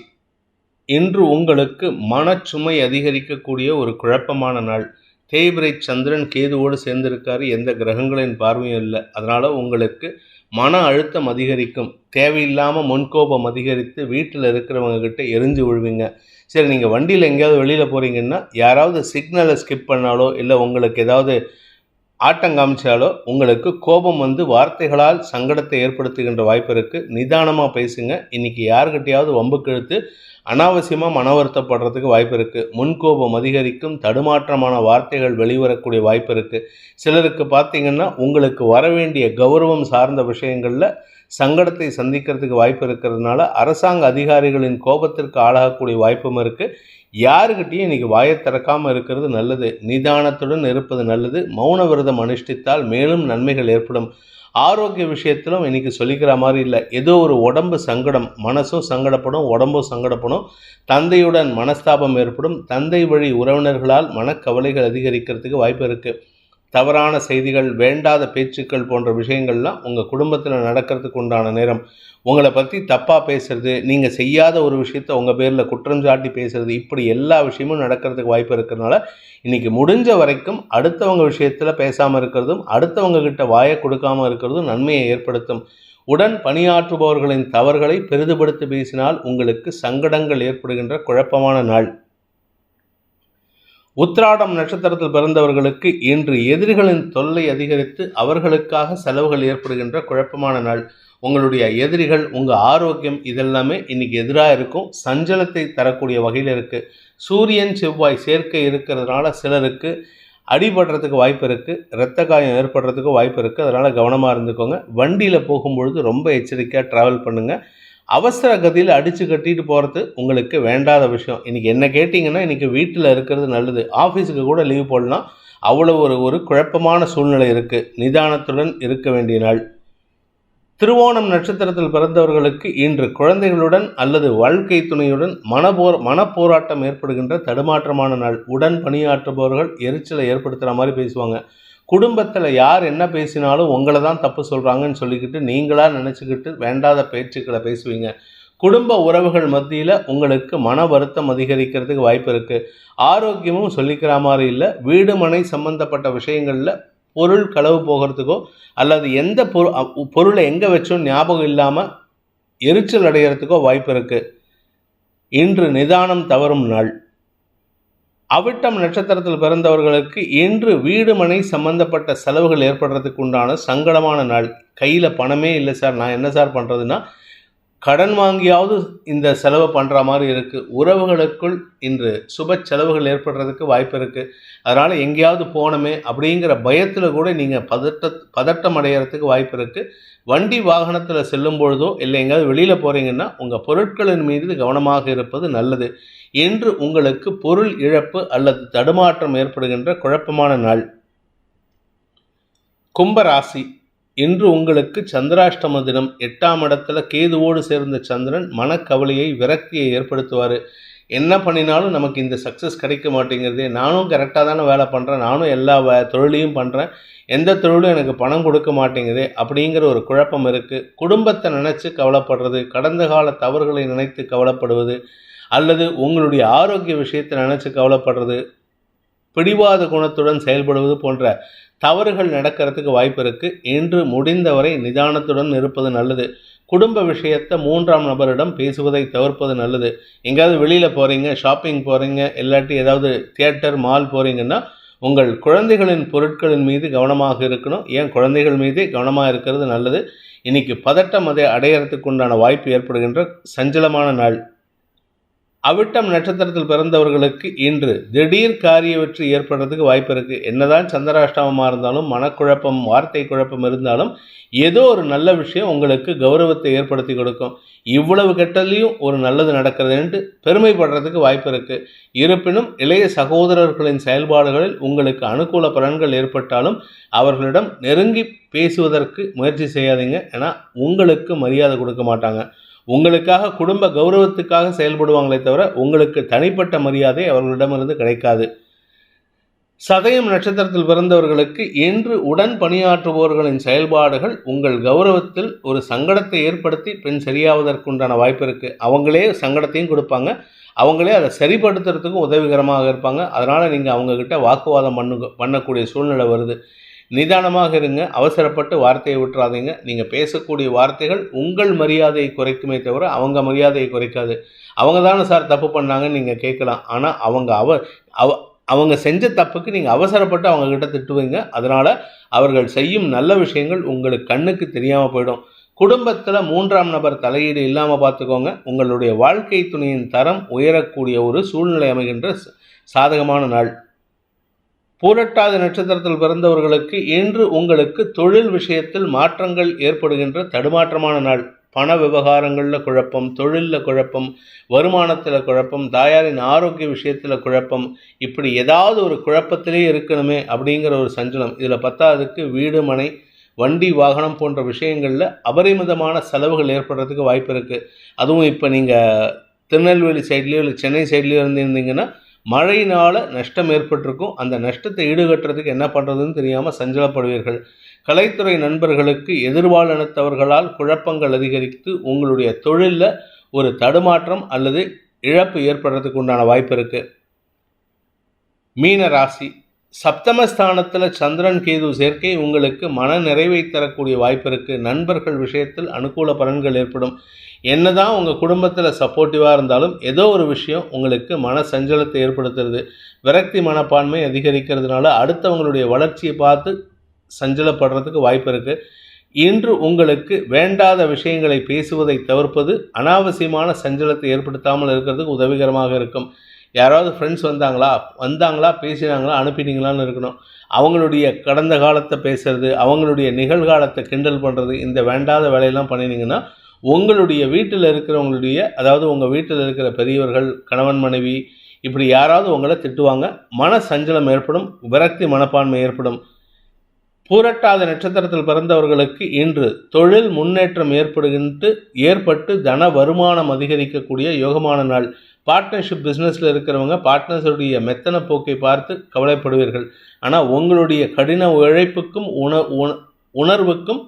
இன்று உங்களுக்கு மனச்சுமை அதிகரிக்கக்கூடிய ஒரு குழப்பமான நாள். தேய்பிரை சந்திரன் கேதுவோடு சேர்ந்திருக்காரு, எந்த கிரகங்களின் பார்வையும் இல்லை. அதனால் உங்களுக்கு மன அழுத்தம் அதிகரிக்கும். தேவையில்லாமல் முன்கோபம் அதிகரித்து வீட்டில் இருக்கிறவங்க கிட்ட எரிஞ்சு விழுவீங்க. சரி, நீங்கள் வண்டியில் எங்கேயாவது வெளியில் போகிறீங்கன்னா யாராவது சிக்னலை ஸ்கிப் பண்ணாலோ இல்லை உங்களுக்கு ஏதாவது ஆட்டம் காமிச்சாலோ உங்களுக்கு கோபம் வந்து வார்த்தைகளால் சங்கடத்தை ஏற்படுத்துகின்ற வாய்ப்பு இருக்குது. நிதானமாக பேசுங்க. இன்றைக்கி யாருக்கிட்டையாவது வம்புக்கு இழுத்து அனாவசியமாக மன வருத்தப்படுறதுக்கு வாய்ப்பு இருக்குது. முன்கோபம் அதிகரிக்கும். தடுமாற்றமான வார்த்தைகள் வெளிவரக்கூடிய வாய்ப்பு இருக்குது. சிலருக்கு பார்த்திங்கன்னா உங்களுக்கு வர வேண்டிய கௌரவம் சார்ந்த விஷயங்களில் சங்கடத்தை சந்திக்கிறதுக்கு வாய்ப்பு இருக்கிறதுனால அரசாங்க அதிகாரிகளின் கோபத்திற்கு ஆளாகக்கூடிய வாய்ப்பும் இருக்குது. யாருக்கிட்டையும் இன்னைக்கு வாயை திறக்காமல் இருக்கிறது நல்லது. நிதானத்துடன் இருப்பது நல்லது. மௌன விரதம் அனுஷ்டித்தால் மேலும் நன்மைகள் ஏற்படும். ஆரோக்கிய விஷயத்திலும் இன்னைக்கு சொல்லிக்கிற மாதிரி இல்லை. ஏதோ ஒரு உடம்பு சங்கடம், மனசும் சங்கடப்படும், உடம்பும் சங்கடப்படும். தந்தையுடன் மனஸ்தாபம் ஏற்படும். தந்தை வழி உறவினர்களால் மனக்கவலைகள் அதிகரிக்கிறதுக்கு வாய்ப்பு இருக்குது. தவறான செய்திகள், வேண்டாத பேச்சுக்கள் போன்ற விஷயங்கள்லாம் உங்கள் குடும்பத்தில் நடக்கிறதுக்கு உண்டான நேரம். உங்களை பற்றி தப்பாக பேசுறது, நீங்கள் செய்யாத ஒரு விஷயத்தை உங்கள் பேரில் குற்றம் சாட்டி பேசுறது, இப்படி எல்லா விஷயமும் நடக்கிறதுக்கு வாய்ப்பு இருக்கிறதுனால இன்றைக்கி முடிஞ்ச வரைக்கும் அடுத்தவங்க விஷயத்தில் பேசாமல் இருக்கிறதும், அடுத்தவங்க கிட்ட வாயை கொடுக்காமல் இருக்கிறதும் நன்மையை ஏற்படுத்தும். உடன் பணியாற்றுபவர்களின் தவறுகளை பெரிதுபடுத்தி பேசினால் உங்களுக்கு சங்கடங்கள் ஏற்படுகின்ற குழப்பமான நாள். உத்திராடம் நட்சத்திரத்தில் பிறந்தவர்களுக்கு இன்று எதிரிகளின் தொல்லை அதிகரித்து அவர்களுக்காக செலவுகள் ஏற்படுகின்ற குழப்பமான நாள். உங்களுடைய எதிரிகள், உங்கள் ஆரோக்கியம் இதெல்லாமே இன்னைக்கு எதிராக இருக்கும். சஞ்சலத்தை தரக்கூடிய வகையில் இருக்குது. சூரியன் செவ்வாய் சேர்க்கை இருக்கிறதுனால சிலருக்கு அடிபடுறதுக்கு வாய்ப்பு இருக்குது. இரத்த காயம் ஏற்படுறதுக்கு வாய்ப்பு இருக்குது. அதனால் கவனமாக இருந்துக்கோங்க. வண்டியில் போகும்பொழுது ரொம்ப எச்சரிக்கையாக ட்ராவல் பண்ணுங்கள். அவசர கதியில் அடித்து கட்டிட்டு போகிறது உங்களுக்கு வேண்டாத விஷயம். இன்றைக்கி என்ன கேட்டிங்கன்னா, இன்றைக்கி வீட்டில் இருக்கிறது நல்லது. ஆஃபீஸுக்கு கூட லீவ் போடலாம். அவ்வளோ ஒரு குழப்பமான சூழ்நிலை இருக்குது. நிதானத்துடன் இருக்க வேண்டிய நாள். திருவோணம் நட்சத்திரத்தில் பிறந்தவர்களுக்கு இன்று குழந்தைகளுடன் அல்லது வாழ்க்கை துணையுடன் மனப்போராட்டம் ஏற்படுகின்ற தடுமாற்றமான நாள். உடன் பணியாற்றுபவர்கள் எரிச்சலை ஏற்படுத்துகிற மாதிரி பேசுவாங்க. குடும்பத்தில் யார் என்ன பேசினாலும் உங்களை தான் தப்பு சொல்கிறாங்கன்னு சொல்லிக்கிட்டு நீங்களாக நினச்சிக்கிட்டு வேண்டாத பேச்சுக்களை பேசுவீங்க. குடும்ப உறவுகள் மத்தியில் உங்களுக்கு மன வருத்தம் அதிகரிக்கிறதுக்கு வாய்ப்பு இருக்குது. ஆரோக்கியமும் சொல்லிக்கிற மாதிரி இல்லை. வீடு மனை சம்பந்தப்பட்ட விஷயங்களில் பொருள் களவு போகிறதுக்கோ அல்லது எந்த பொருளை எங்கே வச்சோம் ஞாபகம் இல்லாமல் எரிச்சல் அடைகிறதுக்கோ வாய்ப்பு இருக்குது. இன்று நிதானம் தவறும் நாள். அவிட்டம் நட்சத்திரத்தில் பிறந்தவர்களுக்கு இன்று வீடு மனை சம்பந்தப்பட்ட செலவுகள் ஏற்படுறதுக்கு உண்டான சங்கடமான நாள். கையில் பணமே இல்லை சார், நான் என்ன சார் பண்ணுறதுன்னா கடன் வாங்கியாவது இந்த செலவை பண்ணுற மாதிரி இருக்குது. உறவுகளுக்குள் இன்று சுப செலவுகள் ஏற்படுறதுக்கு வாய்ப்பு இருக்குது. அதனால் எங்கேயாவது போனோமே அப்படிங்கிற பயத்தில் கூட நீங்கள் பதட்டம் அடைகிறதுக்கு வாய்ப்பு இருக்குது. வண்டி வாகனத்தில் செல்லும் பொழுதோ இல்லை எங்கேயாவது வெளியில் போகிறீங்கன்னா உங்கள் பொருட்களின் மீது கவனமாக இருப்பது நல்லது. என்று உங்களுக்கு பொருள் இழப்பு அல்லது தடுமாற்றம் ஏற்படுகின்ற குழப்பமான நாள். கும்பராசி. இன்று உங்களுக்கு சந்திராஷ்டம தினம். 8ஆம் இடத்துல கேதுவோடு சேர்ந்த சந்திரன் மனக்கவலையை, விரக்தியை ஏற்படுத்துவார். என்ன பண்ணினாலும் நமக்கு இந்த சக்ஸஸ் கிடைக்க மாட்டேங்கிறது, நானும் கரெக்டாக தானே வேலை பண்ணுறேன், நானும் எல்லா தொழிலையும் பண்ணுறேன், எந்த தொழிலும் எனக்கு பணம் கொடுக்க மாட்டேங்குது அப்படிங்கிற ஒரு குழப்பம் இருக்குது. குடும்பத்தை நினச்சி கவலைப்படுறது, கடந்த கால தவறுகளை நினைத்து கவலைப்படுவது, அல்லது உங்களுடைய ஆரோக்கிய விஷயத்தை நினச்சி கவலைப்படுறது, பிடிவாத குணத்துடன் செயல்படுவது போன்ற தவறுகள் நடக்கிறதுக்கு வாய்ப்பு இருக்குது. இன்று முடிந்தவரை நிதானத்துடன் இருப்பது நல்லது. குடும்ப விஷயத்தை 3ஆம் நபரிடம் பேசுவதை தவிர்ப்பது நல்லது. எங்கேயாவது வெளியில் போகிறீங்க, ஷாப்பிங் போகிறீங்க, இல்லாட்டி ஏதாவது தியேட்டர், மால் போகிறீங்கன்னா உங்கள் குழந்தைகளின் பொருட்களின் மீது கவனமாக இருக்கணும். ஏன் குழந்தைகள் மீதே கவனமாக இருக்கிறது நல்லது. இன்றைக்கி பதட்டம் அதை அடையிறதுக்கு உண்டான வாய்ப்பு ஏற்படுகின்ற சஞ்சலமான நாள். அவிட்டம் நட்சத்திரத்தில் பிறந்தவர்களுக்கு இன்று திடீர் காரிய வெற்றி ஏற்படுறதுக்கு வாய்ப்பு இருக்குது. என்னதான் சந்திராஷ்டமமாக இருந்தாலும், மனக்குழப்பம், வார்த்தை குழப்பம் இருந்தாலும் ஏதோ ஒரு நல்ல விஷயம் உங்களுக்கு கௌரவத்தை ஏற்படுத்தி கொடுக்கும். இவ்வளவு கெட்டலையும் ஒரு நல்லது நடக்கிறதுன்ட்டு பெருமைப்படுறதுக்கு வாய்ப்பு இருக்குது. இருப்பினும் இளைய சகோதரர்களின் செயல்பாடுகளில் உங்களுக்கு அனுகூல பலன்கள் ஏற்பட்டாலும் அவர்களிடம் நெருங்கி பேசுவதற்கு முயற்சி செய்யாதீங்க. ஏன்னா உங்களுக்கு மரியாதை கொடுக்க மாட்டாங்க. உங்களுக்காக குடும்ப கௌரவத்துக்காக செயல்படுவாங்களே தவிர உங்களுக்கு தனிப்பட்ட மரியாதை அவர்களிடமிருந்து கிடைக்காது. சதயம் நட்சத்திரத்தில் பிறந்தவர்களுக்கு இன்று உடன் பணியாற்றுபவர்களின் செயல்பாடுகள் உங்கள் கௌரவத்தில் ஒரு சங்கடத்தை ஏற்படுத்தி பின் சரியாவதற்குண்டான வாய்ப்பு இருக்குது. அவங்களே சங்கடத்தையும் கொடுப்பாங்க, அவங்களே அதை சரிப்படுத்துறதுக்கும் உதவிகரமாக இருப்பாங்க. அதனால் நீங்கள் அவங்கக்கிட்ட வாக்குவாதம் பண்ணக்கூடிய சூழ்நிலை வருது. நிதானமாக இருங்க. அவசரப்பட்டு வார்த்தையை விட்டுறாதீங்க. நீங்கள் பேசக்கூடிய வார்த்தைகள் உங்கள் மரியாதையை குறைக்குமே தவிர அவங்க மரியாதையை குறைக்காது. அவங்க தானே சார் தப்பு பண்ணாங்கன்னு நீங்கள் கேட்கலாம். ஆனால் அவங்க செஞ்ச தப்புக்கு நீங்கள் அவசரப்பட்டு அவங்கக்கிட்ட திட்டுவீங்க. அதனால் அவர்கள் செய்யும் நல்ல விஷயங்கள் உங்களுக்கு கண்ணுக்கு தெரியாமல் போயிடும். குடும்பத்தில் 3ஆம் நபர் தலையீடு இல்லாமல் பார்த்துக்கோங்க. உங்களுடைய வாழ்க்கை துணையின் தரம் உயரக்கூடிய ஒரு சூழ்நிலை அமைகின்ற சாதகமான நாள். பூரட்டாதி நட்சத்திரத்தில் பிறந்தவர்களுக்கு இன்று உங்களுக்கு தொழில் விஷயத்தில் மாற்றங்கள் ஏற்படுகின்ற தடுமாற்றமான நாள். பண விவகாரங்களில் குழப்பம், தொழிலில் குழப்பம், வருமானத்தில் குழப்பம், தாயாரின் ஆரோக்கிய விஷயத்தில் குழப்பம், இப்படி ஏதாவது ஒரு குழப்பத்திலே இருக்கணுமே அப்படிங்கிற ஒரு சஞ்சலம். இதில் பத்தாவதுக்கு வீடு, மனை, வண்டி, வாகனம் போன்ற விஷயங்களில் அபரிமிதமான செலவுகள் ஏற்படுறதுக்கு வாய்ப்பு இருக்குது. அதுவும் இப்போ நீங்கள் திருநெல்வேலி சைட்லேயோ இல்லை சென்னை சைட்லேயோ இருந்திருந்தீங்கன்னா மழையினால் நஷ்டம் ஏற்பட்டிருக்கும். அந்த நஷ்டத்தை ஈடுகட்டுறதுக்கு என்ன பண்ணுறதுன்னு தெரியாமல் சஞ்சலப்படுவீர்கள். கலைத்துறை நண்பர்களுக்கு எதிர்பாலினத்தவர்களால் குழப்பங்கள் அதிகரித்து உங்களுடைய தொழிலில் ஒரு தடுமாற்றம் அல்லது இழப்பு ஏற்படுறதுக்கு உண்டான வாய்ப்பு இருக்குது. மீன ராசி, சப்தமஸ்தானத்தில் சந்திரன் கேது சேர்க்கை உங்களுக்கு மன நிறைவை தரக்கூடிய வாய்ப்பு இருக்குது. நண்பர்கள் விஷயத்தில் அனுகூல பலன்கள் ஏற்படும். என்னதான் உங்கள் குடும்பத்தில் சப்போர்ட்டிவாக இருந்தாலும் ஏதோ ஒரு விஷயம் உங்களுக்கு மன சஞ்சலத்தை ஏற்படுத்துறது. விரக்தி மனப்பான்மை அதிகரிக்கிறதுனால அடுத்தவங்களுடைய வளர்ச்சியை பார்த்து சஞ்சலப்படுறதுக்கு வாய்ப்பு இருக்குது. இன்று உங்களுக்கு வேண்டாத விஷயங்களை பேசுவதை தவிர்ப்பது அனாவசியமான சஞ்சலத்தை ஏற்படுத்தாமல் இருக்கிறதுக்கு உதவிகரமாக இருக்கும். யாராவது ஃப்ரெண்ட்ஸ் வந்தாங்களா பேசினாங்களா அனுப்பிட்டீங்களான்னு இருக்கணும். அவங்களுடைய கடந்த காலத்தை பேசுறது, அவங்களுடைய நிகழ்காலத்தை கிண்டல் பண்ணுறது, இந்த வேண்டாத வேலையெல்லாம் பண்ணினீங்கன்னா உங்களுடைய வீட்டில் இருக்கிறவங்களுடைய, அதாவது உங்கள் வீட்டில் இருக்கிற பெரியவர்கள், கணவன் மனைவி, இப்படி யாராவது உங்களை திட்டுவாங்க. மன சஞ்சலம் ஏற்படும், விரக்தி மனப்பான்மை ஏற்படும். பூரட்டாத நட்சத்திரத்தில் பிறந்தவர்களுக்கு இன்று தொழில் முன்னேற்றம் ஏற்பட்டு தன வருமானம் அதிகரிக்கக்கூடிய யோகமான நாள். பார்ட்னர்ஷிப் பிஸ்னஸில் இருக்கிறவங்க பார்ட்னர்ஸுடைய மெத்தன போக்கை பார்த்து கவலைப்படுவீர்கள். ஆனால் உங்களுடைய கடின உழைப்புக்கும் உணர்வுக்கும்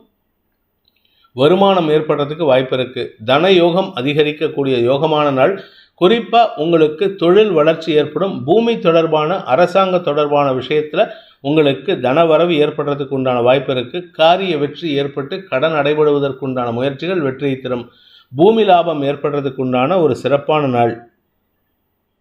வருமானம் ஏற்படுறதுக்கு வாய்ப்பு இருக்குது. தன யோகம் அதிகரிக்கக்கூடிய யோகமான நாள். குறிப்பாக உங்களுக்கு தொழில் வளர்ச்சி ஏற்படும். பூமி தொடர்பான, அரசாங்க தொடர்பான விஷயத்தில் உங்களுக்கு தனவரவு ஏற்படுறதுக்கு உண்டான வாய்ப்பு இருக்குது. காரிய வெற்றி ஏற்பட்டு கடன் அடைபடுவதற்கு உண்டான முயற்சிகள் வெற்றியை தரும். பூமி லாபம் ஏற்படுறதுக்கு உண்டான ஒரு சிறப்பான நாள்.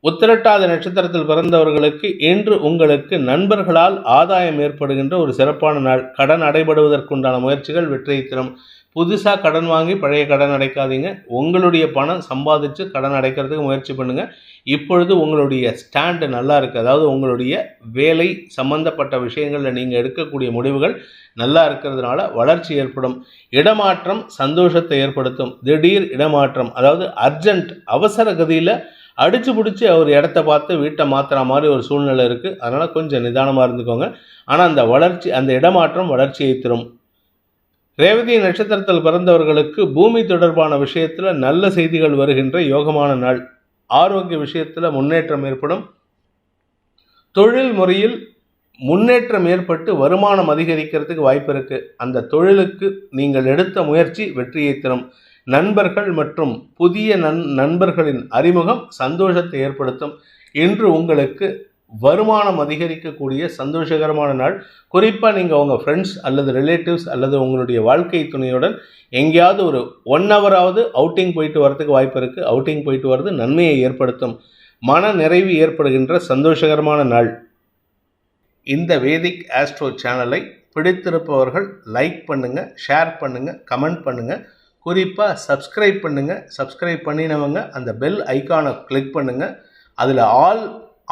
உத்திரட்டாத நட்சத்திரத்தில் பிறந்தவர்களுக்கு இன்று உங்களுக்கு நண்பர்களால் ஆதாயம் ஏற்படுகின்ற ஒரு சிறப்பான நாள். கடன் அடைபடுவதற்குண்டான முயற்சிகள் வெற்றியை தரும். புதுசாக கடன் வாங்கி பழைய கடன் அடைக்காதீங்க. உங்களுடைய பணம் சம்பாதிச்சு கடன் அடைக்கிறதுக்கு முயற்சி பண்ணுங்கள். இப்பொழுது உங்களுடைய ஸ்டாண்டு நல்லா இருக்குது. அதாவது உங்களுடைய வேலை சம்பந்தப்பட்ட விஷயங்களில் நீங்கள் எடுக்கக்கூடிய முடிவுகள் நல்லா இருக்கிறதுனால வளர்ச்சி ஏற்படும். இடமாற்றம் சந்தோஷத்தை ஏற்படுத்தும். திடீர் இடமாற்றம், அதாவது அர்ஜென்ட், அவசர கதியில் அடித்து பிடிச்சி அவர் இடத்த பார்த்து வீட்டை மாற்றுற மாதிரி ஒரு சூழ்நிலை இருக்குது. அதனால் கொஞ்சம் நிதானமாக இருந்துக்கோங்க. ஆனால் அந்த இடமாற்றம் வளர்ச்சியை தரும். ரேவதி நட்சத்திரத்தில் பிறந்தவர்களுக்கு பூமி தொடர்பான விஷயத்தில் நல்ல செய்திகள் வருகின்ற யோகமான நாள். ஆரோக்கிய விஷயத்தில் முன்னேற்றம் ஏற்படும். தொழில் முறையில் முன்னேற்றம் ஏற்பட்டு வருமானம் அதிகரிக்கிறதுக்கு வாய்ப்பு இருக்குது. அந்த தொழிலுக்கு நீங்கள் எடுத்த முயற்சி வெற்றியை தரும். நண்பர்கள் மற்றும் புதிய நண்பர்களின் அறிமுகம் சந்தோஷத்தை ஏற்படுத்தும். இன்று உங்களுக்கு வருமானம் அதிகரிக்கக்கூடிய சந்தோஷகரமான நாள். குறிப்பாக நீங்கள் உங்கள் ஃப்ரெண்ட்ஸ் அல்லது ரிலேட்டிவ்ஸ் அல்லது உங்களுடைய வாழ்க்கை துணையுடன் எங்கேயாவது ஒரு 1 ஹவராவது அவுட்டிங் போயிட்டு வரதுக்கு வாய்ப்பு இருக்குது. அவுட்டிங் போயிட்டு வர்றது நன்மையை ஏற்படுத்தும். மன நிறைவு ஏற்படுகின்ற சந்தோஷகரமான நாள். இந்த வேதிக் ஆஸ்ட்ரோ சேனலை பிடித்திருப்பவர்கள் லைக் பண்ணுங்கள், ஷேர் பண்ணுங்கள், கமெண்ட் பண்ணுங்கள். குறிப்பாக சப்ஸ்கிரைப் பண்ணுங்கள். சப்ஸ்கிரைப் பண்ணினவங்க அந்த பெல் ஐக்கானை கிளிக் பண்ணுங்கள். அதில் ஆல்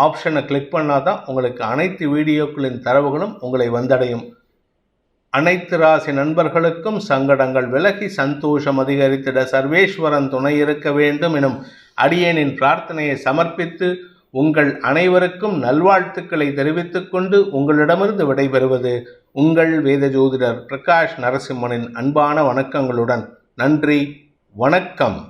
ஆப்ஷனை கிளிக் பண்ணால் தான் உங்களுக்கு அனைத்து வீடியோக்களின் தரவுகளும் உங்களை வந்தடையும். அனைத்து ராசி நண்பர்களுக்கும் சங்கடங்கள் விலகி சந்தோஷம் அதிகரித்திட சர்வேஸ்வரன் துணை இருக்க வேண்டும் எனும் அடியேனின் பிரார்த்தனையை சமர்ப்பித்து உங்கள் அனைவருக்கும் நல்வாழ்த்துக்களை தெரிவித்துக் கொண்டு உங்களிடமிருந்து விடைபெறுவது உங்கள் வேத ஜோதிடர் பிரகாஷ் நரசிம்மனின் அன்பான வணக்கங்களுடன். நன்றி, வணக்கம்.